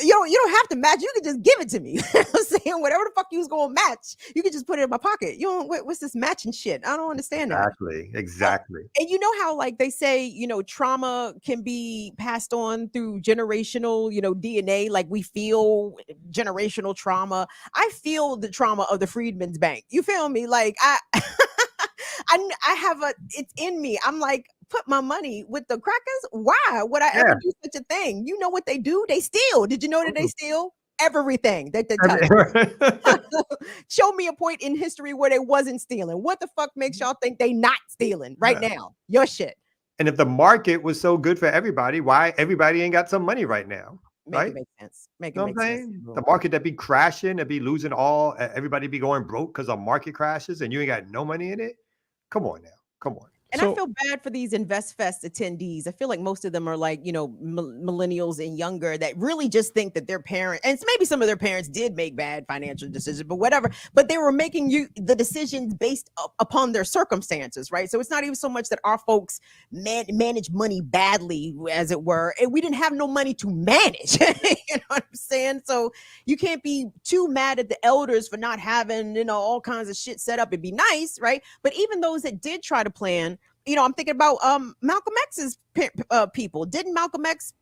You don't have to match. You can just give it to me. I'm saying whatever the fuck you was gonna match, you can just put it in my pocket. You don't. What's this matching shit? I don't understand that. Exactly. And you know how like they say, you know, trauma can be passed on through generational, you know, DNA. Like we feel generational trauma. I feel the trauma of the Freedmen's Bank. You feel me? Like I I have it's in me. I'm like, put my money with the crackers. Why would I ever do such a thing? You know what they do? They steal. Did you know that they steal everything that they touch? Show me a point in history where they wasn't stealing. What the fuck makes y'all think they not stealing right now? Your shit. And if the market was so good for everybody, why everybody ain't got some money right now? Make it make sense. Make it make sense. The market that be crashing, that be losing all, everybody be going broke because of market crashes and you ain't got no money in it. Come on now. Come on. And I feel bad for these InvestFest attendees. I feel like most of them are like, you know, millennials and younger that really just think that their parents, and maybe some of their parents did make bad financial decisions, but whatever. But they were making the decisions based upon their circumstances, right? So it's not even so much that our folks manage money badly, as it were, and we didn't have no money to manage. You know what I'm saying? So you can't be too mad at the elders for not having, you know, all kinds of shit set up. It'd be nice, right? But even those that did try to plan, you know, I'm thinking about Malcolm X's people. Didn't Malcolm X,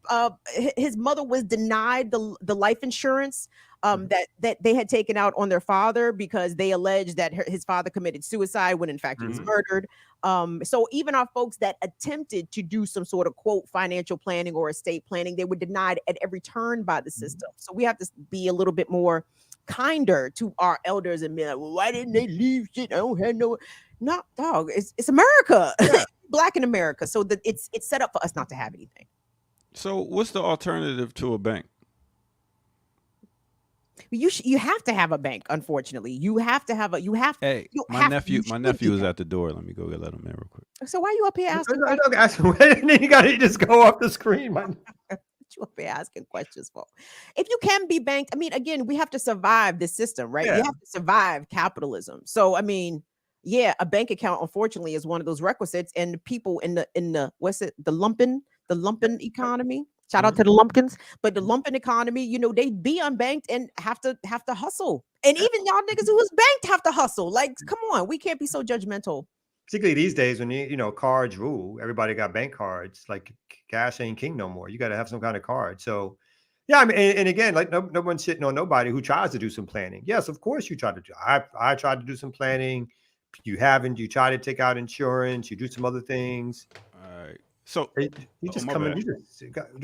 his mother was denied the life insurance that they had taken out on their father because they alleged that his father committed suicide when in fact he was murdered. So even our folks that attempted to do some sort of quote financial planning or estate planning, they were denied at every turn by the system. So we have to be a little bit more kinder to our elders and be like, well, why didn't they leave shit? I don't have no dog. It's America. Yeah. Black in America. So that it's set up for us not to have anything. So what's the alternative to a bank? You have to have a bank. Unfortunately, you have to have a. You have. Hey, my nephew is at the door. Let me go let him in real quick. So why are you up here asking? You got to just go off the screen, man. You up here asking questions for? If you can be banked, I mean, again, we have to survive this system, right? Yeah. You have to survive capitalism. So, I mean, yeah, a bank account, unfortunately, is one of those requisites. And the people in the what's it, the lumpen economy. Shout out to the lumpkins, but the lumpen economy, you know, they be unbanked and have to hustle. And even y'all niggas who was banked have to hustle. Like, come on, we can't be so judgmental. Particularly these days when you know cards rule, everybody got bank cards. Like cash ain't king no more. You got to have some kind of card. So, yeah, I mean, and again, like no one's sitting on nobody who tries to do some planning. Yes, of course you try to do. I tried to do some planning. You haven't. You try to take out insurance. You do some other things. All right. So you just come in.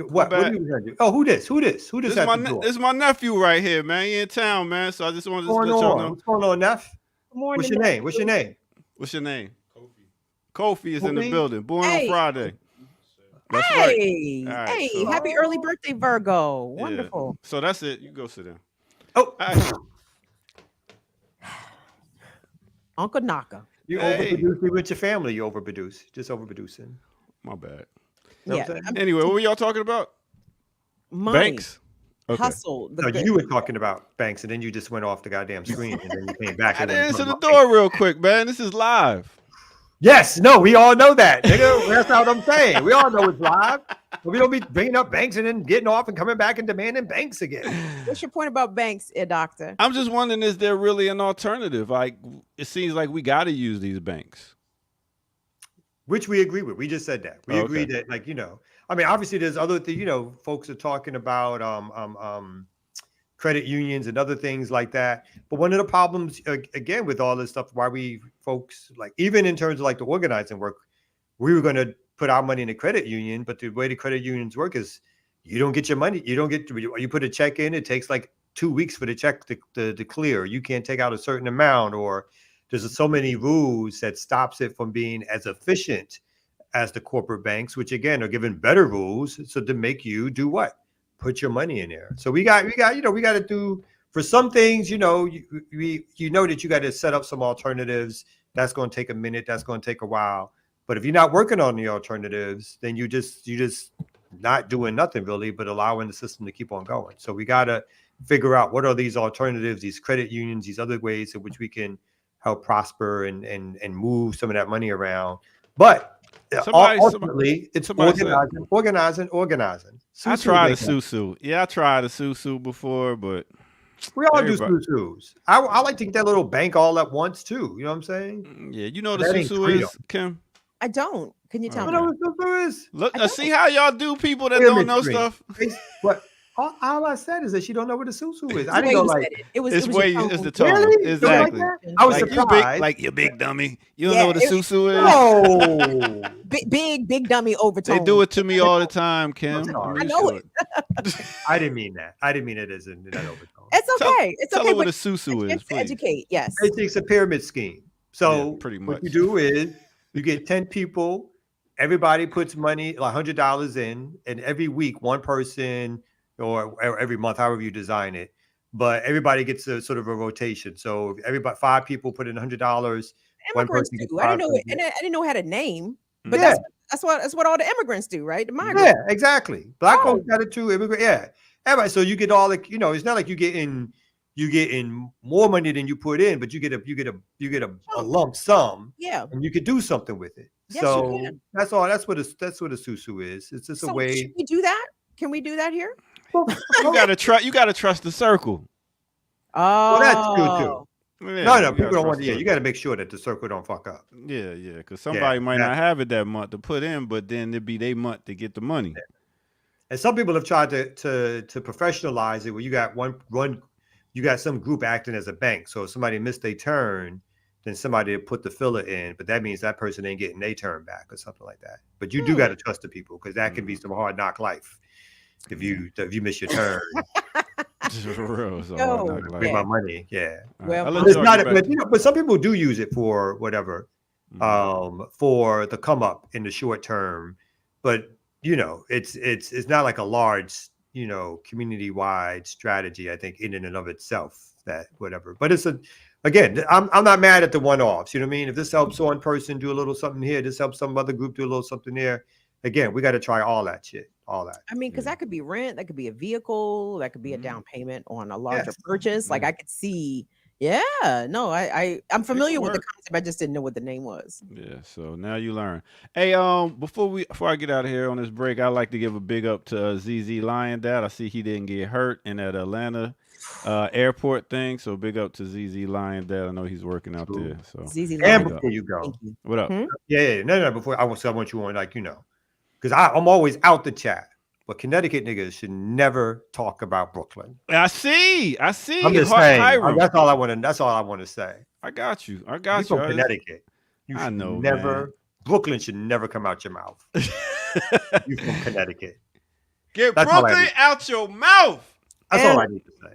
What are you gonna do? Oh, who this? This is my nephew right here, man. He in town, man. So I just wanted to let y'all know. What's going on, Neff? What's your name? What's your name? What's your name? Kofi is in the building. Born on Friday. That's right. Hey, so, happy early birthday, Virgo. Wonderful. Yeah. So that's it. You go sit down. Oh, Uncle Naka. You overproduce with your family. You overproduce. Just overproducing. My bad. Yeah. Anyway, what were y'all talking about? Money. Banks. Okay. Hustle. No, you were talking about banks, and then you just went off the goddamn screen, and then you came back. I didn't answer the door real quick, man. This is live. Yes, no, we all know that, nigga. That's not what I'm saying. We all know it's live. But we don't be bringing up banks and then getting off and coming back and demanding banks again. What's your point about banks, doctor? I'm just wondering, is there really an alternative? Like, it seems like we got to use these banks. Which we agree with. We just said that. We agree that, like, you know, I mean, obviously there's other things, you know, folks are talking about credit unions and other things like that. But one of the problems, again, with all this stuff, why we folks, like, even in terms of like the organizing work, we were going to put our money in a credit union, but the way the credit unions work is you don't get your money. You put a check in, it takes like 2 weeks for the check to clear. You can't take out a certain amount, or there's so many rules that stops it from being as efficient as the corporate banks, which again are given better rules, so to make you do what? Put your money in there. So we got to do for some things. You know that you got to set up some alternatives. That's going to take a minute. That's going to take a while. But if you're not working on the alternatives, then you just not doing nothing really, but allowing the system to keep on going. So we got to figure out what are these alternatives, these credit unions, these other ways in which we can help prosper and move some of that money around. But ultimately, it's organizing. I tried a susu. Yeah, I tried a susu before, but we all do susus. I like to get that little bank all at once too. You know what I'm saying? Yeah, you know what a susu is, Kim? I don't. Can you tell me? What a susu is? Look, see how y'all do, people that don't know stuff. What? All I said is that she don't know what a susu is. I didn't know like it's the tone. Really? Exactly. Like I was surprised. Like you big dummy. You don't know what a susu No. is? big dummy overtone. They do it to me all the time, Kim. I know it. I didn't mean that. I didn't mean it as in that overtone. It's okay. Tell her what a susu is, please. Educate. Yes. It's a pyramid scheme. So pretty much. What you do is you get 10 people. Everybody puts money, like $100 in, and every week one person. Or every month, however you design it, but everybody gets a sort of a rotation. So everybody, 5 people put in $100. One person gets I didn't know it, and I didn't know how to name, but yeah. that's what all the immigrants do, right? The migrants. Yeah, exactly. Black folks got it too. Yeah, everybody. So you get all the, it's not like you get in more money than you put in, but you get a lump sum. Yeah, and you could do something with it. Yes, so you can. that's all. That's what a susu is. It's just a way. Should we do that? Can we do that here? You gotta trust the circle. Oh, well, that's good too. Yeah, no, people don't want to. Yeah, you got to make sure that the circle don't fuck up. Yeah, because somebody might not have it that month to put in, but then it'd be their month to get the money. Yeah. And some people have tried to professionalize it, where you got you got some group acting as a bank. So if somebody missed their turn, then somebody put the filler in, but that means that person ain't getting their turn back or something like that. But you do got to trust the people, because that can be some hard knock life. If you miss your turn, bring my money. Yeah, well, but it's not. But some people do use it for whatever, for the come up in the short term. But it's not like a large, community wide strategy. I think in and of itself, that whatever. But it's again, I'm not mad at the one offs. You know what I mean? If this helps one person do a little something here, this helps some other group do a little something there. Again, we got to try all that shit. All that. I mean, because that could be rent, that could be a vehicle, that could be a down payment on a larger purchase. Like I could see, I'm familiar with the concept. I just didn't know what the name was. Yeah, so now you learn. Hey, before I get out of here on this break, I'd like to give a big up to ZZ Lion Dad. I see he didn't get hurt in that Atlanta airport thing, so big up to ZZ Lion Dad. I know he's working out there. So ZZ Lion. And before you go, what up? No. Before I want you on, because I'm always out the chat, but Connecticut niggas should never talk about Brooklyn. I see. I'm just saying. That's all I want to say. I got you. You from Connecticut. I know. Brooklyn should never come out your mouth. You from Connecticut. Get Brooklyn out your mouth. That's all I need to say.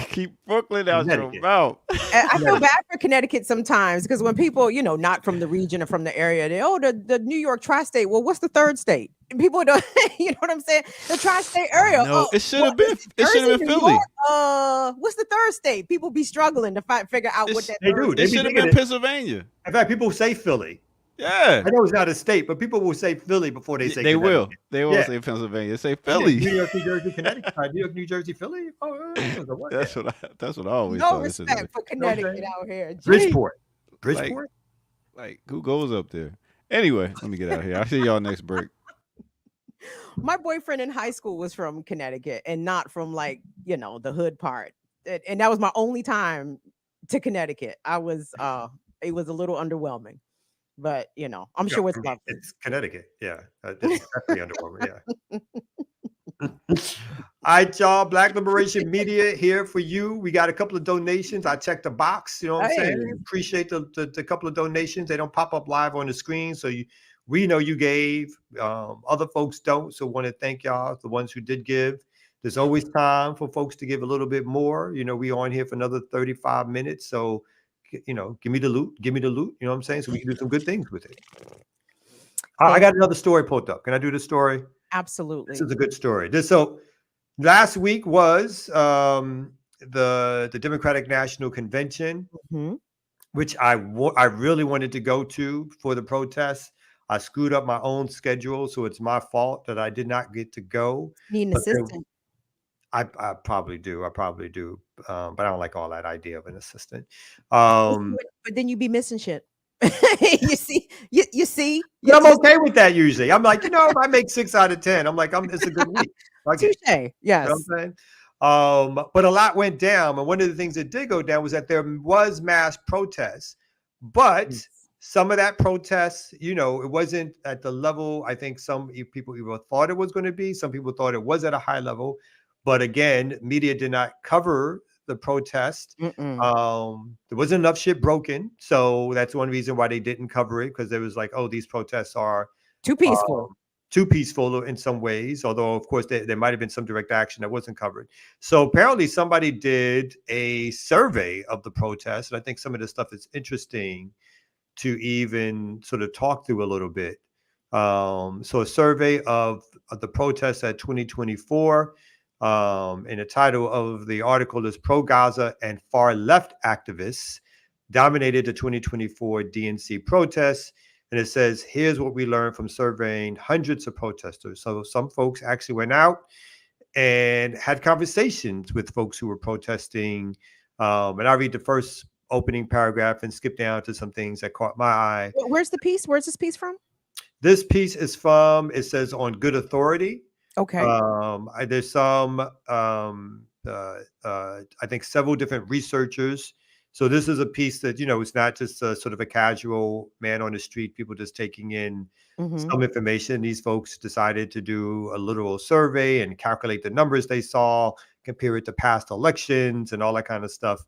Keep Brooklyn out your mouth. I feel bad for Connecticut sometimes, because when people, not from the region or from the area, the New York tri-state. Well, what's the third state? And people don't, you know what I'm saying? The tri-state area. No, it should have been. It should have been Philly. What's the third state? People be struggling to figure out what that. They do. It should have been Pennsylvania. In fact, people say Philly. Yeah, I know it's not a state, but people will say Philly before they say. They will say Pennsylvania. They say Philly. New York, New Jersey, Connecticut. New York, New Jersey, Philly. Oh, that's what I always. No respect for Connecticut out here. Bridgeport. Like who goes up there? Anyway, let me get out of here. I'll see y'all next break. My boyfriend in high school was from Connecticut, and not from the hood part. And that was my only time to Connecticut. It was a little underwhelming. But I'm sure it's lovely. It's Connecticut, yeah. It's definitely underwhelming, yeah. All right, y'all. Black Liberation Media here for you. We got a couple of donations. I checked the box. You know what I'm saying? Appreciate the couple of donations. They don't pop up live on the screen, so we know you gave. Other folks don't. So want to thank y'all, the ones who did give. There's always time for folks to give a little bit more. We on here for another 35 minutes, so. Give me the loot. You know what I'm saying? So we can do some good things with it. I got another story pulled up. Can I do the story? Absolutely. This is a good story. So last week was the Democratic National Convention, which I really wanted to go to for the protests. I screwed up my own schedule, so it's my fault that I did not get to go. Need an But then- assistant. I probably do. But I don't like all that idea of an assistant. But then you be missing shit. you see, you see. But I'm okay with that usually. I'm like, if I make 6 out of 10, I'm like, it's a good week. Okay. Touche. Yes. You know what I'm saying? But a lot went down. And one of the things that did go down was that there was mass protests. But some of that protest, it wasn't at the level I think some people even thought it was going to be. Some people thought it was at a high level. But again, media did not cover the protest. There wasn't enough shit broken. So that's one reason why they didn't cover it, because there was like, oh, these protests are too peaceful. Too peaceful in some ways, although of course there might have been some direct action that wasn't covered. So apparently somebody did a survey of the protests, and I think some of this stuff is interesting to even sort of talk through a little bit. So a survey of the protests at 2024, and the title of the article is "Pro-Gaza and Far Left Activists Dominated the 2024 DNC Protests." And it says, here's what we learned from surveying hundreds of protesters. So some folks actually went out and had conversations with folks who were protesting. And I'll read the first opening paragraph and skip down to some things that caught my eye. Where's the piece? Where's this piece from? This piece is from, it says, On Good Authority. Okay. There's some, I think several different researchers. So this is a piece that, it's not just a sort of a casual man on the street, people just taking in some information. These folks decided to do a literal survey and calculate the numbers they saw, compare it to past elections and all that kind of stuff.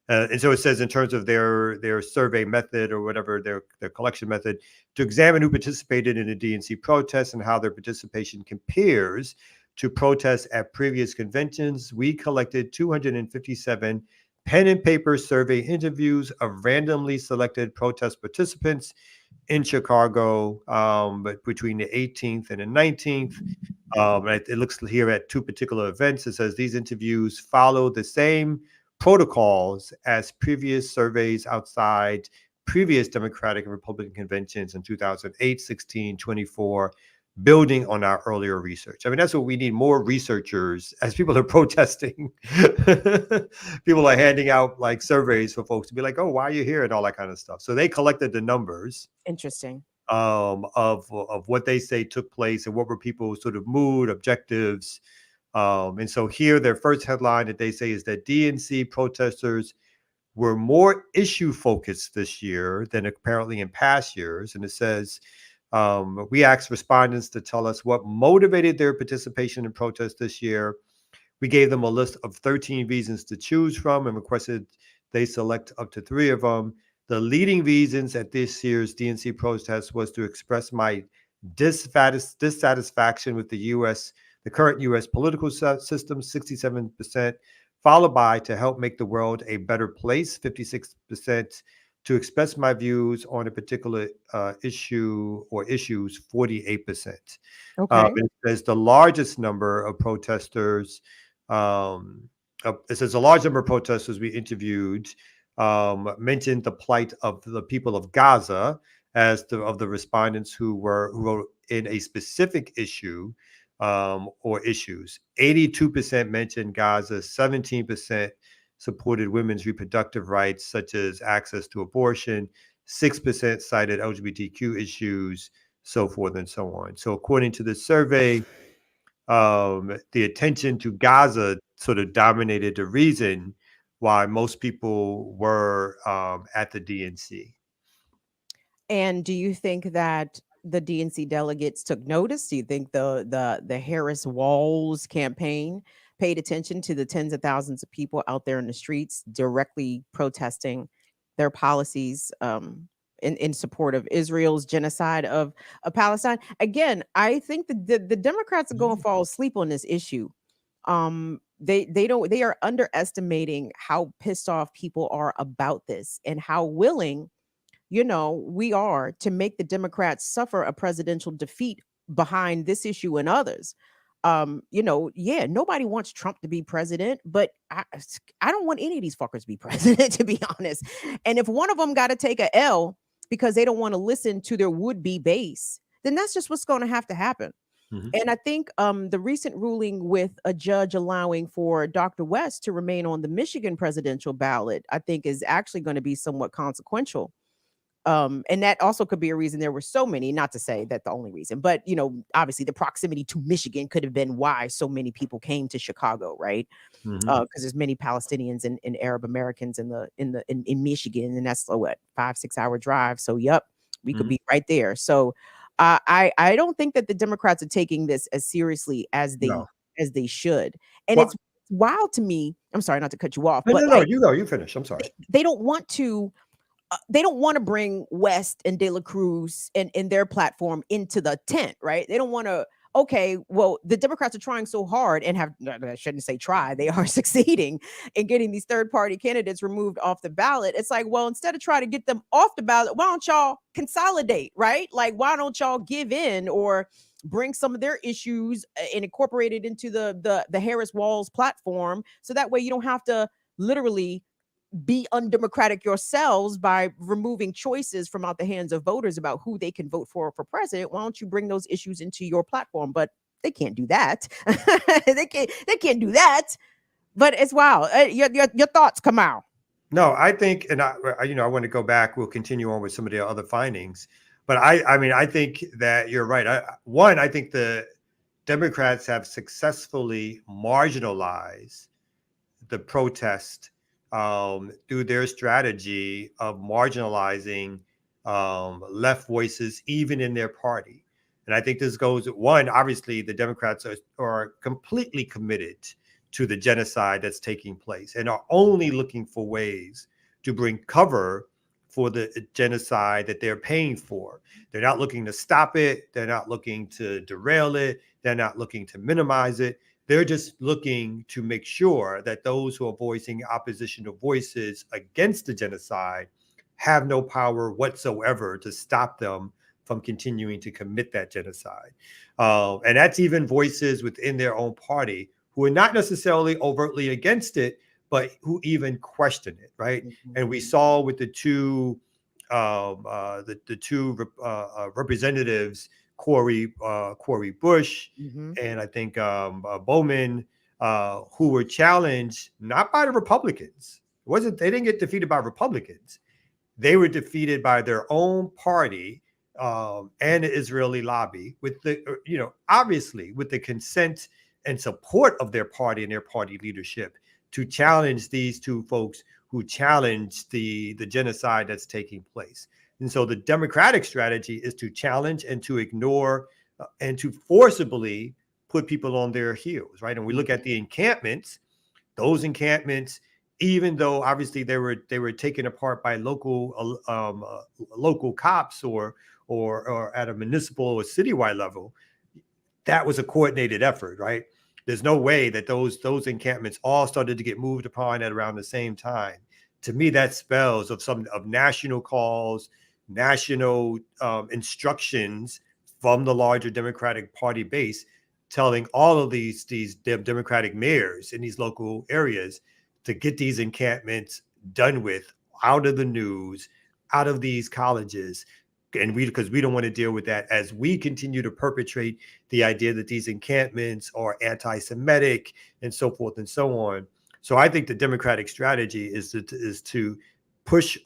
And so it says in terms of their survey method or whatever, their collection method, to examine who participated in the DNC protests and how their participation compares to protests at previous conventions, we collected 257 pen and paper survey interviews of randomly selected protest participants in Chicago, but between the 18th and the 19th. It looks here at 2 particular events. It says these interviews follow the same protocols as previous surveys outside previous Democratic and Republican conventions in 2008, 16, 24, building on our earlier research. I mean, that's what we need, more researchers as people are protesting. People are handing out like surveys for folks to be like, oh, why are you here? And all that kind of stuff. So they collected the numbers. Interesting. Of what they say took place and what were people's sort of mood, objectives. And so here, their first headline that they say is that DNC protesters were more issue focused this year than apparently in past years. And it says, we asked respondents to tell us what motivated their participation in protests this year. We gave them a list of 13 reasons to choose from and requested they select up to 3 of them. The leading reasons at this year's DNC protest was to express my dissatisfaction with the current U.S. political system, 67%, followed by to help make the world a better place, 56%, to express my views on a particular issue or issues, 48%. Okay. It says the largest number of protesters, it says a large number of protesters we interviewed mentioned the plight of the people of Gaza as of the respondents who wrote in a specific issue or issues. 82% mentioned Gaza, 17% supported women's reproductive rights, such as access to abortion, 6% cited LGBTQ issues, so forth and so on. So according to the survey, the attention to Gaza sort of dominated the reason why most people were at the DNC. And do you think that the DNC delegates took notice? Do you think the Harris Walls campaign paid attention to the tens of thousands of people out there in the streets directly protesting their policies in support of Israel's genocide of Palestine? Again, I think the Democrats are going to fall asleep on this issue. They are underestimating how pissed off people are about this and how willing we are to make the Democrats suffer a presidential defeat behind this issue and others. Yeah, nobody wants Trump to be president, but I don't want any of these fuckers to be president, to be honest. And if one of them got to take a L because they don't want to listen to their would-be base, then that's just what's going to have to happen. And I think the recent ruling with a judge allowing for Dr. West to remain on the Michigan presidential ballot, I think is actually going to be somewhat consequential. And that also could be a reason there were so many, not to say that the only reason, but obviously the proximity to Michigan could have been why so many people came to Chicago, right? Because there's many Palestinians and Arab Americans in Michigan, and that's 5-6 hour drive. So we could be right there. So I don't think that the Democrats are taking this as seriously as they should. And it's wild to me. I'm sorry not to cut you off, but no, you go, you finish. I'm sorry. They don't want to. They don't want to bring West and De La Cruz and their platform into the tent, right? They don't want to. Okay, well, the Democrats are trying so hard and I shouldn't say try, they are succeeding in getting these third-party candidates removed off the ballot. It's like, well, instead of trying to get them off the ballot, why don't y'all consolidate, right? Like, why don't y'all give in or bring some of their issues and incorporate it into the Harris-Walz platform, so that way you don't have to literally be undemocratic yourselves by removing choices from out the hands of voters about who they can vote for president. Why don't you bring those issues into your platform? But they can't do that. they can't do that. But it's wild. Your thoughts, Kamal. No, I think, and I want to go back. We'll continue on with some of the other findings. But I think that you're right. I think the Democrats have successfully marginalized the protest through their strategy of marginalizing left voices, even in their party. And I think this goes, obviously the Democrats are completely committed to the genocide that's taking place and are only looking for ways to bring cover for the genocide that they're paying for. They're not looking to stop it. They're not looking to derail it. They're not looking to minimize it. They're just looking to make sure that those who are voicing oppositional voices against the genocide have no power whatsoever to stop them from continuing to commit that genocide. And that's even voices within their own party who are not necessarily overtly against it, but who even question it, right? And we saw with the two representatives, Cori Bush and I think Bowman, who were challenged not by the Republicans. They didn't get defeated by Republicans. They were defeated by their own party and the Israeli lobby, with obviously with the consent and support of their party and their party leadership, to challenge these two folks who challenged the genocide that's taking place. And so the Democratic strategy is to challenge and to ignore and to forcibly put people on their heels, right? And we look at the encampments; those encampments, even though obviously they were taken apart by local cops or at a municipal or citywide level, that was a coordinated effort, right? There's no way that those encampments all started to get moved upon at around the same time. To me, that spells of national calls, national instructions from the larger Democratic Party base, telling all of these Democratic mayors in these local areas to get these encampments done with, out of the news, out of these colleges. And because we don't want to deal with that as we continue to perpetrate the idea that these encampments are anti-Semitic and so forth and so on. So I think the Democratic strategy is to push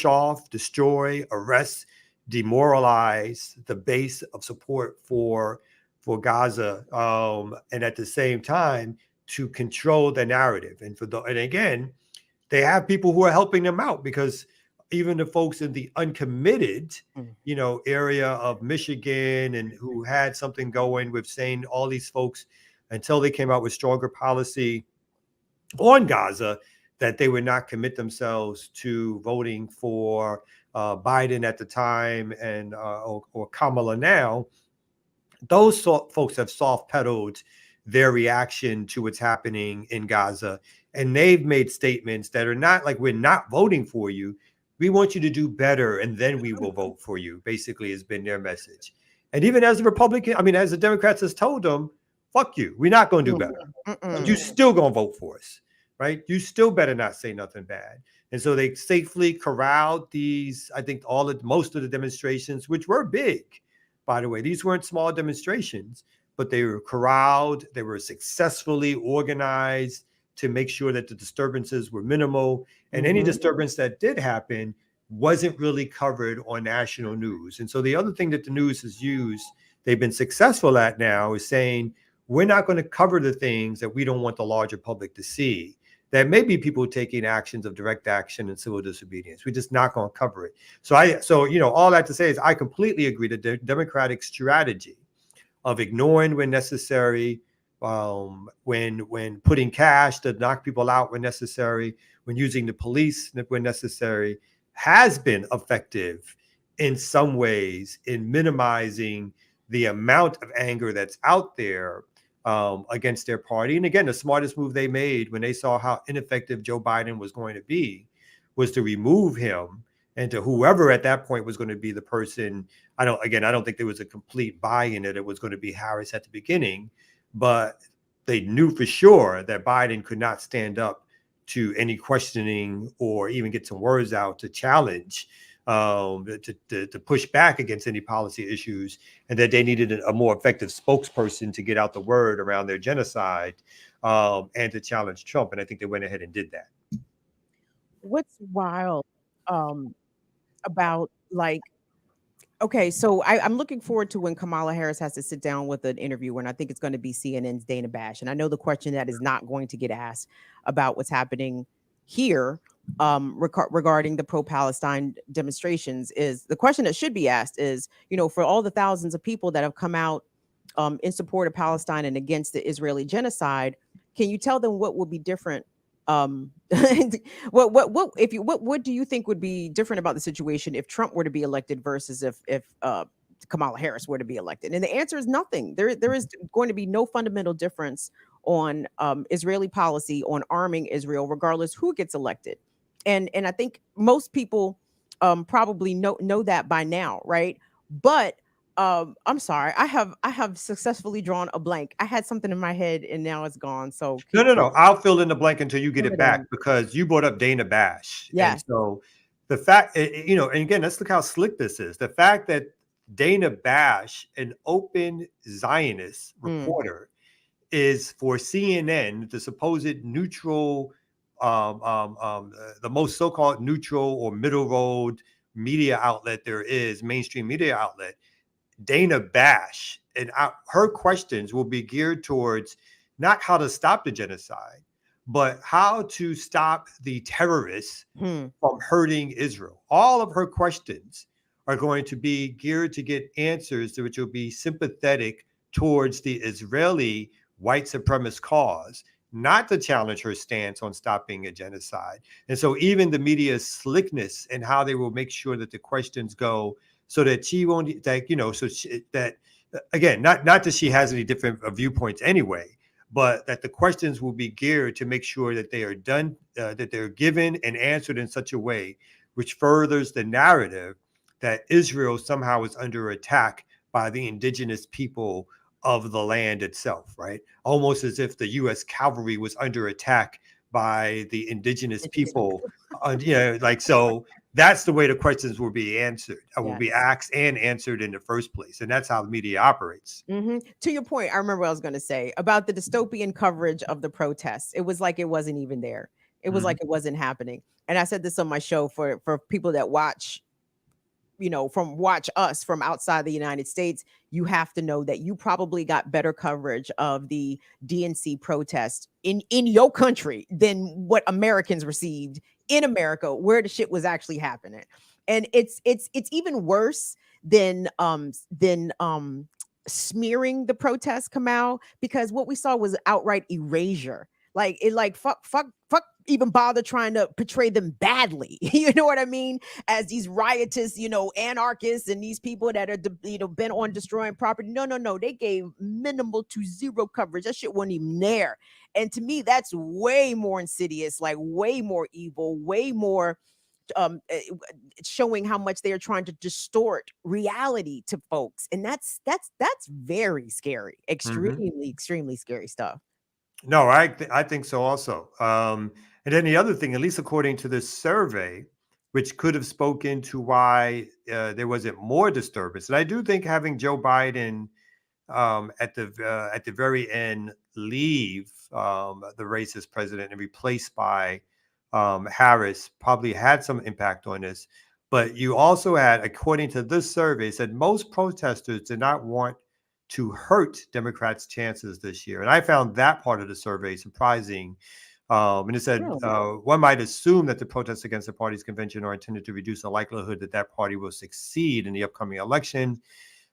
off, destroy, arrest, demoralize the base of support for Gaza, and at the same time to control the narrative. And again, they have people who are helping them out, because even the folks in the uncommitted, area of Michigan and who had something going with saying all these folks, until they came out with stronger policy on Gaza, that they would not commit themselves to voting for Biden at the time and or Kamala now. Those folks have soft pedaled their reaction to what's happening in Gaza, and they've made statements that are not like, we're not voting for you. We want you to do better, and then we will vote for you, basically has been their message. And even as as the Democrats has told them, fuck you. We're not going to do better. But you still going to vote for us, right? You still better not say nothing bad. And so they safely corralled these, I think most of the demonstrations, which were big, by the way. These weren't small demonstrations, but they were corralled. They were successfully organized to make sure that the disturbances were minimal. And any disturbance that did happen wasn't really covered on national news. And so the other thing that the news has used, they've been successful at now, is saying, we're not going to cover the things that we don't want the larger public to see. There may be people taking actions of direct action and civil disobedience. We're just not going to cover it. So all that to say is I completely agree that the Democratic strategy of ignoring when necessary, when putting cash to knock people out when necessary, when using the police when necessary, has been effective in some ways in minimizing the amount of anger that's out there against their party. And again, the smartest move they made when they saw how ineffective Joe Biden was going to be was to remove him, and to whoever at that point was going to be the person. I don't think there was a complete buy-in that it was going to be Harris at the beginning, but they knew for sure that Biden could not stand up to any questioning or even get some words out to challenge, to push back against any policy issues, and that they needed a more effective spokesperson to get out the word around their genocide, and to challenge Trump. And I think they went ahead and did that. What's wild about okay, so I'm looking forward to when Kamala Harris has to sit down with an interviewer, and I think it's going to be CNN's Dana Bash. And I know the question that is not going to get asked about what's happening here regarding the pro-Palestine demonstrations is the question that should be asked is, for all the thousands of people that have come out in support of Palestine and against the Israeli genocide, can you tell them what would be different? What do you think would be different about the situation if Trump were to be elected versus if Kamala Harris were to be elected? And the answer is nothing. There is going to be no fundamental difference on Israeli policy on arming Israel, regardless who gets elected. And I think most people probably know that by now, right? But I'm sorry, I have successfully drawn a blank. I had something in my head and now it's gone. So No. I'll fill in the blank until you get it back, because you brought up Dana Bash. Yeah. And so the fact, and again, let's look how slick this is. The fact that Dana Bash, an open Zionist reporter, is for CNN, the supposed neutral, the most so-called neutral or middle road media outlet there is, mainstream media outlet. Dana Bash and her questions will be geared towards not how to stop the genocide, but how to stop the terrorists from hurting Israel. All of her questions are going to be geared to get answers which will be sympathetic towards the Israeli white supremacist cause, not to challenge her stance on stopping a genocide. And so even the media's slickness and how they will make sure that the questions go so that she won't, again, not that she has any different viewpoints anyway, but that the questions will be geared to make sure that they are done, that they're given and answered in such a way which furthers the narrative that Israel somehow is under attack by the indigenous people of the land itself, right? Almost as if the U.S. cavalry was under attack by the indigenous people. So that's the way the questions will be answered, will be asked and answered in the first place. And that's how the media operates. To your point, I remember what I was going to say about the dystopian coverage of the protests. It was like it wasn't even there. It was like it wasn't happening. And I said this on my show for people that watch, watch us from outside the United States. You have to know that you probably got better coverage of the DNC protest in your country than what Americans received in America, where the shit was actually happening. And it's even worse than smearing the protests, Kamau, because what we saw was outright erasure. Fuck even bother trying to portray them badly. You know what I mean? As these riotous, anarchists and these people that are, bent on destroying property. No. They gave minimal to zero coverage. That shit wasn't even there. And to me, that's way more insidious, like way more evil, way more showing how much they are trying to distort reality to folks, and that's very scary, extremely scary stuff. No, I think so also. And then the other thing, at least according to this survey, which could have spoken to why there wasn't more disturbance, and I do think having Joe Biden at the very end leave the race as president and replaced by Harris probably had some impact on this. But you also had, according to this survey, said most protesters did not want to hurt Democrats' chances this year. And I found that part of the survey surprising. And it said one might assume that the protests against the party's convention are intended to reduce the likelihood that that party will succeed in the upcoming election.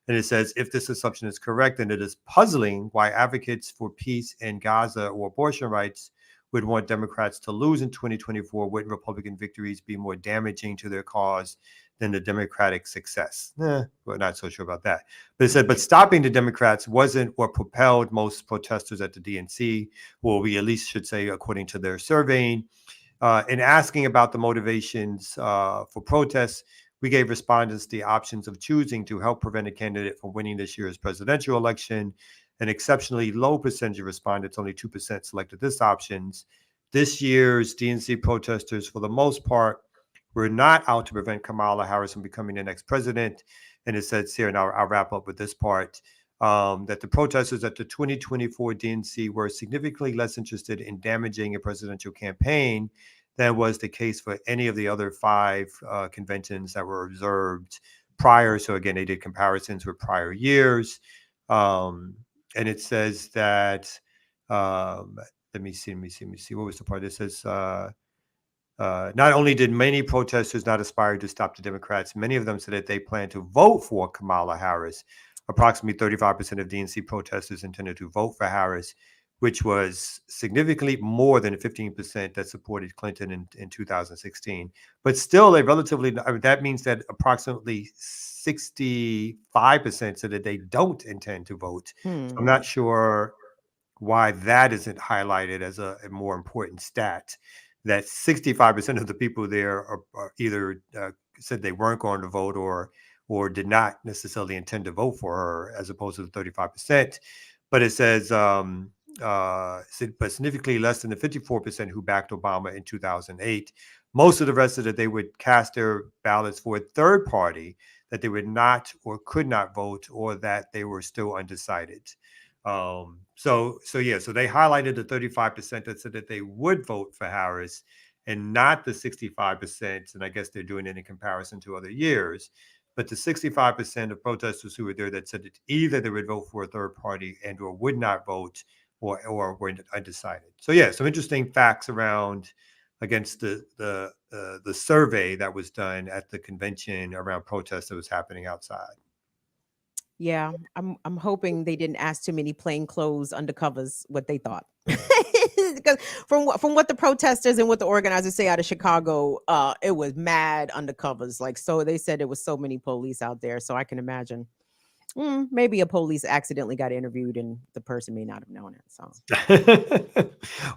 And it says, if this assumption is correct, then it is puzzling why advocates for peace in Gaza or abortion rights would want Democrats to lose in 2024. Wouldn't Republican victories be more damaging to their cause than the Democratic success? We're not so sure about that. But it said, but stopping the Democrats wasn't what propelled most protesters at the DNC, or we at least should say, according to their surveying. In asking about the motivations for protests, we gave respondents the options of choosing to help prevent a candidate from winning this year's presidential election. An exceptionally low percentage of respondents, only 2%, selected this options. This year's DNC protesters, for the most part, were not out to prevent Kamala Harris from becoming the next president. And it says here, and I'll wrap up with this part, that the protesters at the 2024 DNC were significantly less interested in damaging a presidential campaign than was the case for any of the other 5 conventions that were observed prior. So again, they did comparisons with prior years. And it says that, let me see. What was the part? It says, not only did many protesters not aspire to stop the Democrats, many of them said that they plan to vote for Kamala Harris. Approximately 35% of DNC protesters intended to vote for Harris, which was significantly more than the 15% that supported Clinton in 2016. But still a relatively, that means that approximately 65% said that they don't intend to vote. So I'm not sure why that isn't highlighted as a more important stat, that 65% of the people there are either said they weren't going to vote or did not necessarily intend to vote for her, as opposed to the 35%. But it says, but significantly less than the 54% who backed Obama in 2008. Most of the rest said that they would cast their ballots for a third party, that they would not or could not vote, or that they were still undecided. So they highlighted the 35% that said that they would vote for Harris, and not the 65%. And I guess they're doing it in comparison to other years. But the 65% of protesters who were there that said that either they would vote for a third party and or would not vote, or were undecided. So yeah, some interesting facts around against the survey that was done at the convention around protests that was happening outside. Yeah, I'm hoping they didn't ask too many plainclothes undercovers what they thought. Because from what the protesters and what the organizers say out of Chicago, it was mad undercovers. Like, so they said it was so many police out there. So I can imagine maybe a police accidentally got interviewed and the person may not have known it. So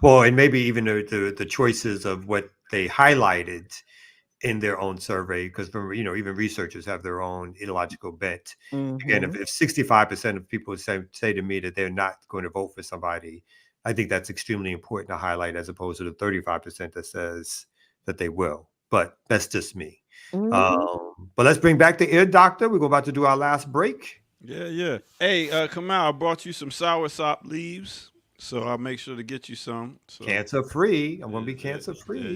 well, and maybe even the choices of what they highlighted in their own survey, because even researchers have their own ideological bent. Again, if 65% of people say to me that they're not going to vote for somebody, I think that's extremely important to highlight, as opposed to the 35% that says that they will. But that's just me. But let's bring back the Ear Doctor. We're about to do our last break. Yeah. Hey, Kamal, I brought you some soursop leaves, so I'll make sure to get you some. So, cancer free. I'm gonna be cancer free. There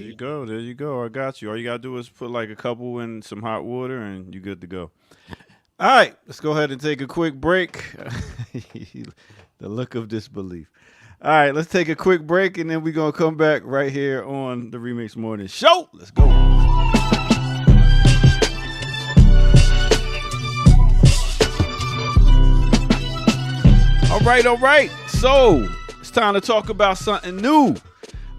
you go. I got you. All you gotta do is put like a couple in some hot water, and you're good to go. All right, let's go ahead and take a quick break. The look of disbelief. All right, let's take a quick break, and then we're gonna come back right here on the Remix Morning Show. Let's go. All right. So it's time to talk about something new.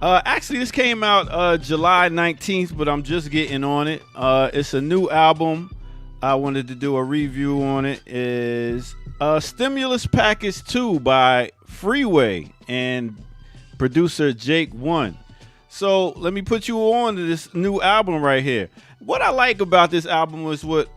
Actually, this came out July 19th, but I'm just getting on it. It's a new album. I wanted to do a review on it. Is Stimulus Package 2 by Freeway and producer Jake One. So let me put you on to this new album right here. What I like about this album was what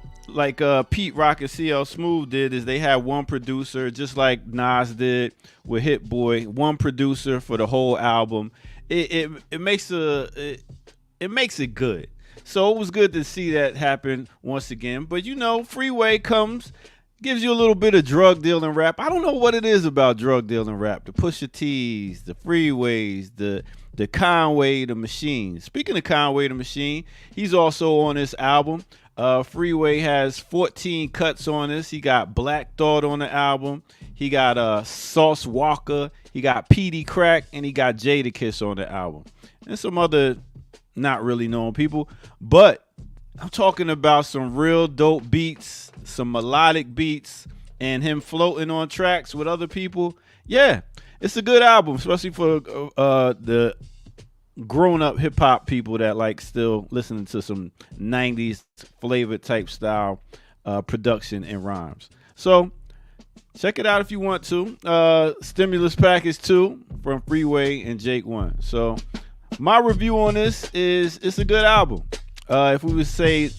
Pete Rock and CL Smooth did is they had one producer, just like Nas did with Hit Boy, one producer for the whole album. It makes it good. So it was good to see that happen once again. But Freeway gives you a little bit of drug dealing rap. I don't know what it is about drug dealing rap. The Pusha T's, the Freeways, the Conway the Machine. Speaking of Conway the Machine, he's also on this album. Freeway has 14 cuts on this. He got Black Thought on the album. He got Sauce Walker. He got Petey Crack, and he got Jadakiss on the album. And some other not really known people. But I'm talking about some real dope beats, some melodic beats, and him floating on tracks with other people. Yeah, it's a good album, especially for the grown-up hip-hop people that like still listening to some 90s flavored type style production and rhymes. So check it out if you want to. Stimulus Package 2 from Freeway and Jake One. So my review on this is it's a good album. If we would say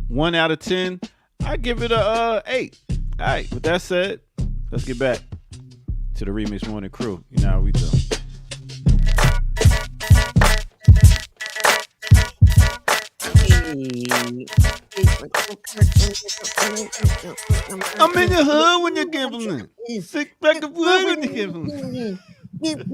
1 out of 10, I'd give it a 8. All right, with that said, let's get back to the Remix Morning Crew. You know how we do. I'm in the hood when you're gambling. Sick back of wood when you're gambling. You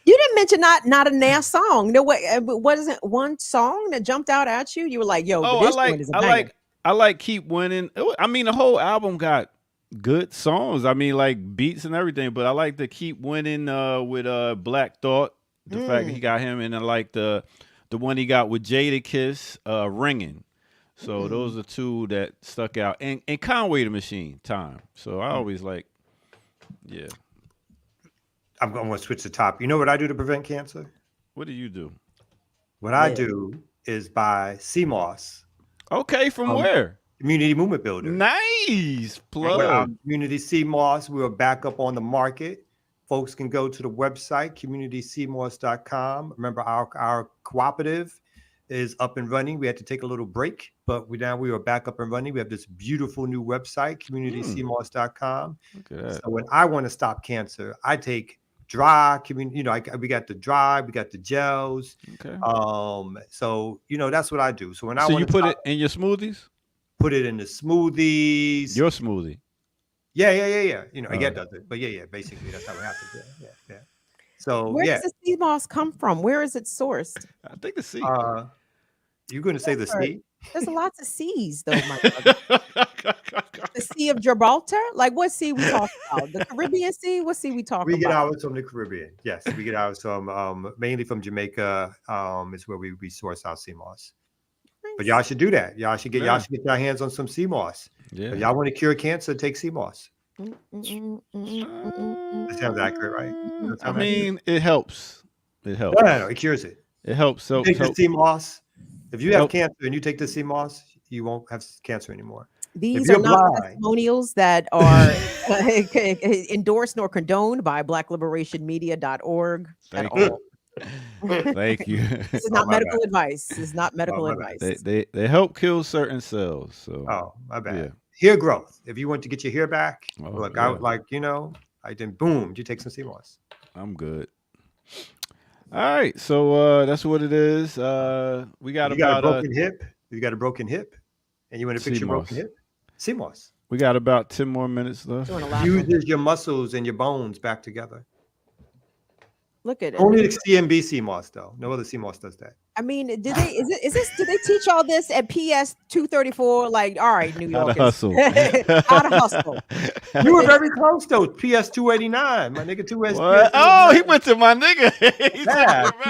didn't mention not a Nas song. No way. What is it? One song that jumped out at you? You were like, "Yo, this one is a banger." I like Keep Winning. I mean, the whole album got good songs. I mean, like beats and everything. But I like the Keep Winning with Black Thought. The fact that he got him, and I like the one he got with Jadakiss, Ringing. So those are two that stuck out. And Conway the Machine, Time. So I always like, yeah. I'm going to switch the top. You know what I do to prevent cancer? What do you do? What I do is buy CMOS. Okay, from where? Community Movement Builder. Nice plug. Community CMOS. We're back up on the market. Folks can go to the website, communitycmos.com. Remember, our cooperative is up and running. We had to take a little break, but we are back up and running. We have this beautiful new website, communitycmos.com. So when I want to stop cancer, I take dry, we got the dry, we got the gels. Okay. So that's what I do. So when you put it in your smoothies? Put it in the smoothies. Your smoothie. Yeah. Again, does it, but basically that's how it happens. Yeah. So where does the sea moss come from? Where is it sourced? I think the sea. You're going to say the sea? There's lots of seas, though, my brother. The Sea of Gibraltar? Like, what sea we talking about? The Caribbean Sea? What sea we talking about? We get ours from the Caribbean. Yes, we get ours from mainly from Jamaica. Is where we source our sea moss. Nice. But y'all should do that. Y'all should get your hands on some sea moss. Yeah. If y'all want to cure cancer, take sea moss. That sounds accurate, right? I mean, it helps. It helps. No, it cures it. It helps. So take the sea moss. If you have cancer and you take the sea moss, you won't have cancer anymore. These are not testimonials that are endorsed nor condoned by blackliberationmedia.org at all. Thank you. This is not medical advice. This is not medical advice. They help kill certain cells. So my bad. Yeah. Hair growth. If you want to get your hair back, I then boom, you take some sea moss. I'm good. All right, so that's what it is. We got a broken hip. You got a broken hip, and you want to fix your broken hip. Sea moss. We got about 10 more minutes left. Fuses your muscles and your bones back together. Look at it. Only the CMB sea moss, though. No other sea moss does that. I mean, did they teach all this at PS 234? Like, all right, New York. How to hustle. How to hustle. You were very close though. PS 289. My nigga 2S. Oh, he went to my nigga.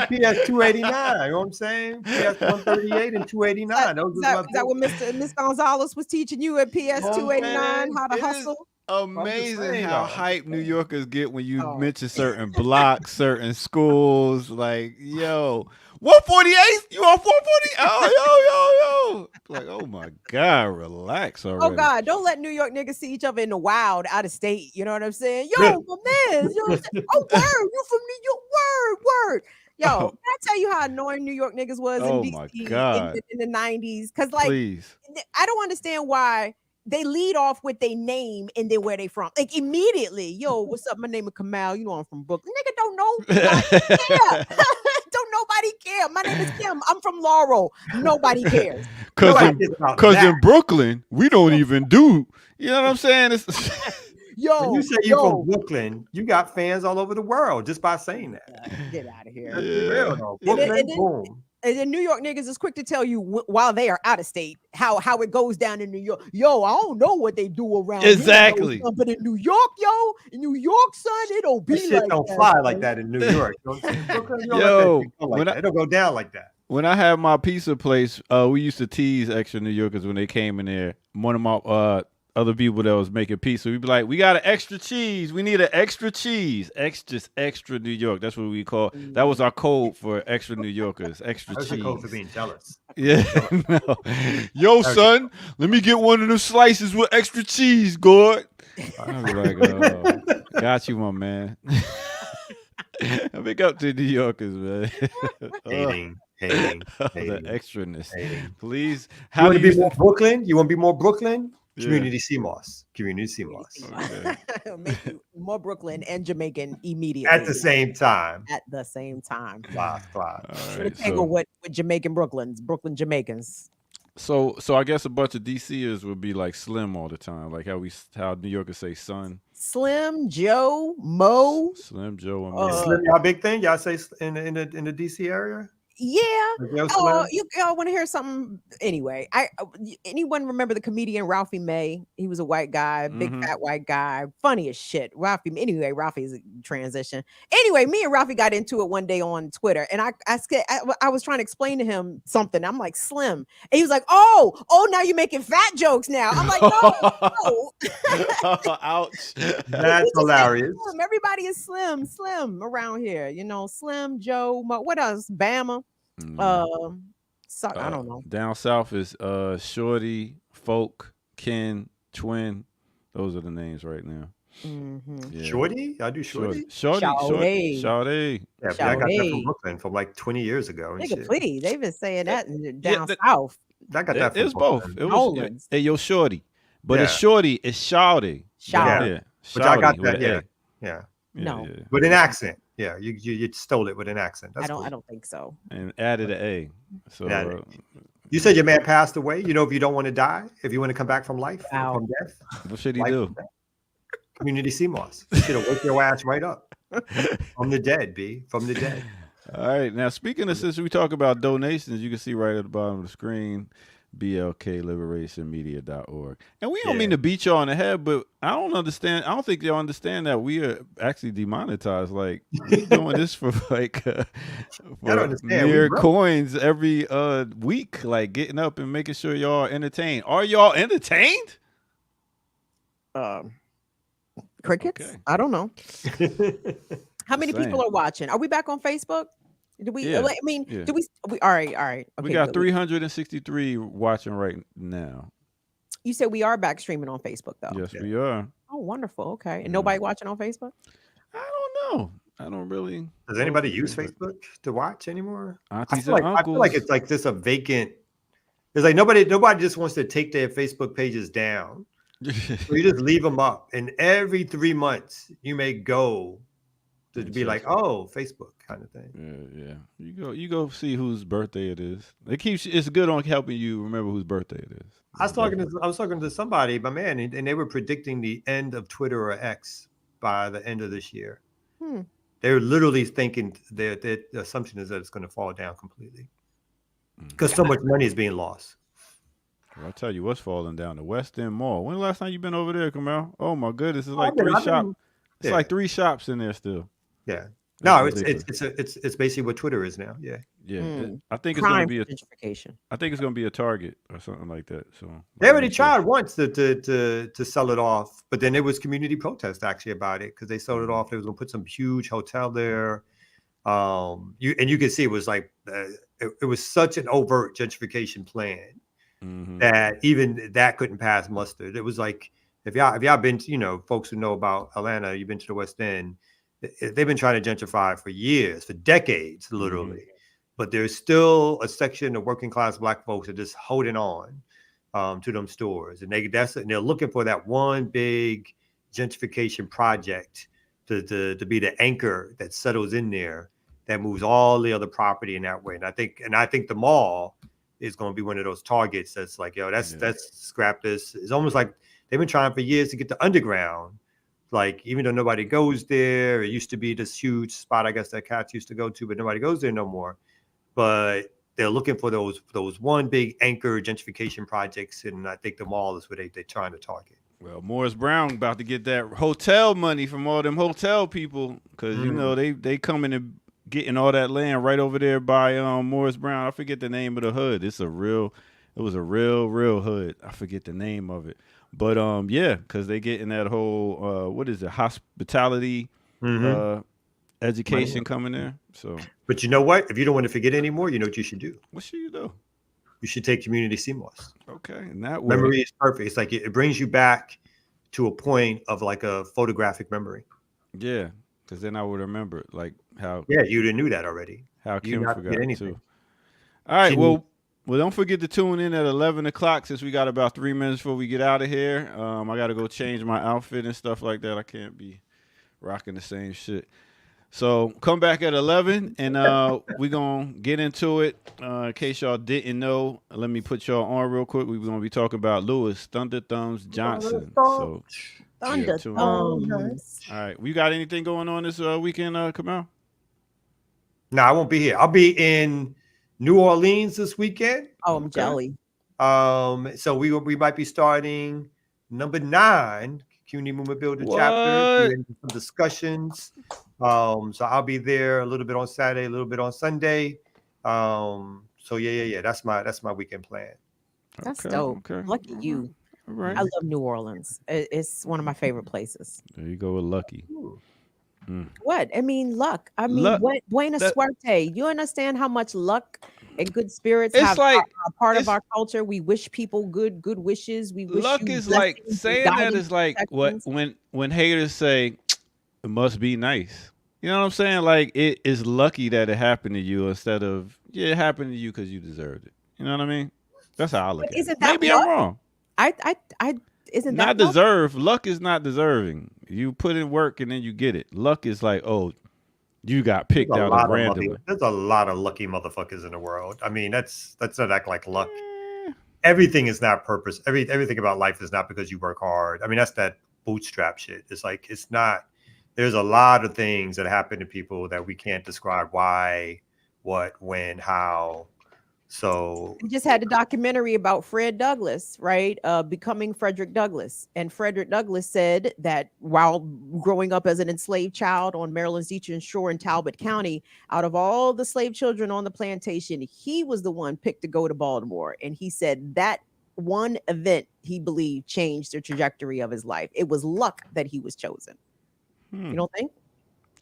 PS 289. You know what I'm saying? PS 138 and 289. Is that what Miss Gonzalez was teaching you at PS 289? How to hustle? amazing saying, how though. hype New Yorkers get when you Oh. mention certain blocks, certain schools. Like, yo, 148th? You on 440? Oh, yo. Like, oh my God, relax already. Oh God, don't let New York niggas see each other in the wild out of state. You know what I'm saying? Yo, Yeah. my man. You know what I'm saying? Oh, word, you from New York? Word. Yo, Oh. can I tell you how annoying New York niggas was Oh, in my DC God. in the 90s? Because like Please. I don't understand why they lead off with their name and then where they from. Like immediately, yo, what's up? My name is Kamal. You know I'm from Brooklyn. Nigga don't know. Nobody care. Don't nobody care. My name is Kim. I'm from Laurel. Nobody cares. Cause Nobody in, cares about cause that. in Brooklyn, we don't even do. You know what I'm saying? It's Yo, When you say you're from Brooklyn, you got fans all over the world just by saying that. get out of here. Let's be real though. Yeah. Brooklyn, And then- boom. And then New York niggas is quick to tell you while they are out of state how it goes down in New York. Yo, I don't know what they do around here, Exactly. yo, but in New York, yo, in New York, son, it don't be That shit like don't that, fly son. like that in New York. Brooklyn, you don't Yo, let that shit go like when that. It'll go down like that. when I had my pizza place, we used to tease extra New Yorkers when they came in there. One of my other people that was making pizza, we'd be like, "We got an extra cheese. We need an extra cheese. Extra New York." That's what we call. That was our code for extra New Yorkers. Extra That's a cheese. code for being jealous. Yeah. No. Yo, son, let me get one of them slices with extra cheese, Gord. I'd be like, oh, got you, my man. Big up to New Yorkers, man. Hating. The extraness. Hating. Please. You How want do to be you more Brooklyn? You want to be more Brooklyn? Yeah. Community CMOS. Community CMOS. Okay. Make you more Brooklyn and Jamaican immediately At the same time. At the same time. Class. All Gonna right, tangle so, with Jamaican Brooklyn Jamaicans. so I guess a bunch of DCers would be like Slim all the time, like how New Yorkers say son. Slim, Joe, Mo. Slim, Joe, and Mo. Slim, y'all big thing? Y'all say in the DC area? Yeah. Like, yo, Oh, Slim? y'all want to hear something? Anyway, anyone remember the comedian Ralphie May? He was a white guy, big Mhm. fat white guy, funny as shit. Anyway, Ralphie's a transition. Anyway, me and Ralphie got into it one day on Twitter, and I was trying to explain to him something. I'm like, Slim, and he was like, oh, now you're making fat jokes now. I'm like, no. Ouch. That's hilarious. Slim. Everybody is slim around here. You know, Slim, Joe, Mo, what else? Bama. I don't know. Down south is Shorty, Folk, Ken, Twin. Those are the names right now. Mhm. Yeah. Shorty? I do Shorty? Shorty. Shawty. Yeah, but I got that Shawty. from Brooklyn from like 20 years ago. And Nigga, shit. please. They've been saying that down that- south. I got that from It was both. Brooklyn. It was Nolan's. hey yo Shorty, but it's Yeah. Shorty. It's Shawty. Shawty. Yeah. But I got Shawty with that, an yeah. A. Yeah. No. Yeah. With an accent. Yeah, you stole it with an accent. That's cool. I don't think so. And added an A. So Added. You said your man passed away. You know, if you don't want to die, if you want to come back from life, Wow. from death, what should he life do? from death, community CMOS. You should have woke your ass right up. From the dead, B. From the dead. All right. Now, speaking of, since we talk about donations, you can see right at the bottom of the screen, blkliberationmedia.org. And we don't mean to beat y'all on the head, but I don't understand. I don't think y'all understand that we are actually demonetized. Like, we doing this for like don't for understand. We mere broke. coins every week, like getting up and making sure y'all are entertained. Are y'all entertained? Crickets? Okay. I don't know. How many Just people saying. are watching? Are we back on Facebook? Do we? Yeah, I mean, yeah. do we? All right. Okay, We got good. 363 watching right now. You said we are back streaming on Facebook, though. Yes, we are. Oh, wonderful. Okay, and nobody watching on Facebook? I don't know. I don't really. Does anybody use Facebook to watch anymore? Aunties I and feel uncles. like it's like just a vacant. It's like nobody just wants to take their Facebook pages down. So you just leave them up, and every 3 months you may go to be like, oh, Facebook kind of thing. Yeah. You go see whose birthday it is. It's good on helping you remember whose birthday it is. I was talking to somebody, my man, and they were predicting the end of Twitter or X by the end of this year. Hmm. They're literally thinking the assumption is that it's going to fall down completely because so much money is being lost. Well, I'll tell you what's falling down, the West End Mall. When the last time you been over there, Kamal? Oh my goodness, it's like I've been- three I've been- shops. It's yeah. like 3 shops in there still. Yeah. No, That's it's basically what Twitter is now. Yeah. Yeah, Mm. I think it's going to Prime be a. gentrification. I think it's going to be a Target or something like that. So They already tried once to sell it off, but then there was community protest actually about it because they sold it off. They was going to put some huge hotel there. You can see it was like it was such an overt gentrification plan that even that couldn't pass muster. It was like if y'all been to, folks who know about Atlanta, you've been to the West End. They've been trying to gentrify for years, for decades, literally. But there's still a section of working class Black folks that are just holding on to them stores, and they're looking for that one big gentrification project to be the anchor that settles in there, that moves all the other property in that way. And I think the mall is going to be one of those targets that's like, yo, that's scrap this. It's almost like they've been trying for years to get the underground. Like, even though nobody goes there, it used to be this huge spot, I guess, that cats used to go to, but nobody goes there no more. But they're looking for those one big anchor gentrification projects, and I think the mall is what they're trying to target. Well, Morris Brown about to get that hotel money from all them hotel people, because they coming and getting all that land right over there by Morris Brown. I forget the name of the hood. It was a real hood. I forget the name of it. But yeah, because they getting that whole what is it, hospitality education coming there. So, but you know what? If you don't want to forget anymore, you know what you should do? What should you do? You should take community CMOS. Okay, and that way, memory is perfect. It's like it brings you back to a point of like a photographic memory. Yeah, because then I would remember like how. Yeah, you didn't knew that already. How you Kim not forgot anything. too. All right, well, don't forget to tune in at 11 o'clock since we got about 3 minutes before we get out of here. I got to go change my outfit and stuff like that. I can't be rocking the same shit. So come back at 11, and we're going to get into it. In case y'all didn't know, let me put y'all on real quick. We're going to be talking about Lewis Thunder Thumbs Johnson. So, Thunder Thumbs. All right. We got anything going on this weekend, Kamal? No, I won't be here. I'll be in New Orleans this weekend. Oh, I'm jelly. So we might be starting number 9, CUNY Movement Builder chapter. Some discussions. So I'll be there a little bit on Saturday, a little bit on Sunday. So yeah. That's my weekend plan. That's dope. Okay. Lucky you. All right. I love New Orleans. It's one of my favorite places. There you go with Lucky. What? I mean, luck. I mean, buena suerte. You understand how much luck and good spirits It's have like- are part of our culture. We wish people good wishes. We wish Luck you is like blessings, saying that guidance, is like what protections. when haters say it must be nice. You know what I'm saying? Like it is lucky that it happened to you instead of it happened to you because you deserved it. You know what I mean? That's how I look at it. Isn't that Maybe luck? I'm wrong. I isn't Not that luck? deserve. Luck is not deserving. You put in work and then you get it. Luck is like, oh, you got picked out of randomly. There's a lot of lucky motherfuckers in the world. I mean, that's not act like luck. Everything is not purpose. Everything about life is not because you work hard. I mean, that's that bootstrap shit. It's like it's not. There's a lot of things that happen to people that we can't describe why, what, when, how. So We just had a documentary about Fred Douglass, right? Becoming Frederick Douglass. And Frederick Douglass said that while growing up as an enslaved child on Maryland's Eastern Shore in Talbot County, out of all the slave children on the plantation, he was the one picked to go to Baltimore. And he said that one event, he believed, changed the trajectory of his life. It was luck that he was chosen. You don't think?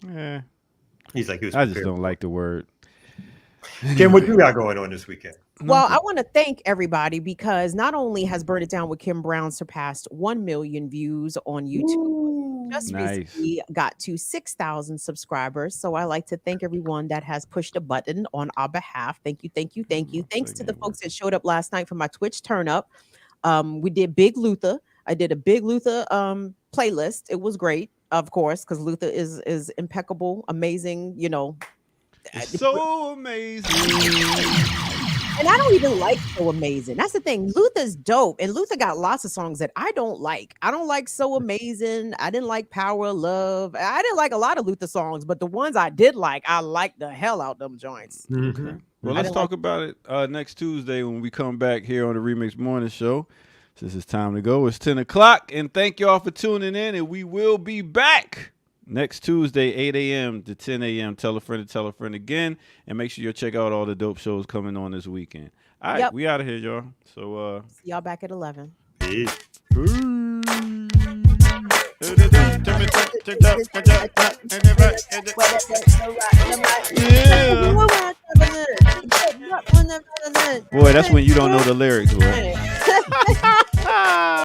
Yeah. he's like, he was I just prepared. don't like the word. Kim, what you got going on this weekend? Well, I want to thank everybody because not only has Burn It Down with Kim Brown surpassed 1 million views on YouTube, just Nice. recently got to 6,000 subscribers. So I like to thank everyone that has pushed a button on our behalf. Thank you. Thanks to the folks that showed up last night for my Twitch turn up. We did Big Luther. I did a Big Luther playlist. It was great, of course, because Luther is impeccable, amazing, you know. It's so amazing. And I don't even like So Amazing. That's the thing. Luther's dope. And Luther got lots of songs that I don't like. I don't like So Amazing. I didn't like Power of Love. I didn't like a lot of Luther songs, but the ones I did like, I liked the hell out them joints. Okay. Well, let's talk about it next Tuesday when we come back here on the Remix Morning Show. Since it's time to go, it's 10 o'clock. And thank y'all for tuning in. And we will be back Next Tuesday, 8 a.m. to 10 a.m. Tell a friend again. And make sure you check out all the dope shows coming on this weekend. All right, Yep. we out of here, y'all. So, See y'all back at 11. Peace. Boy, that's when you don't know the lyrics, boy.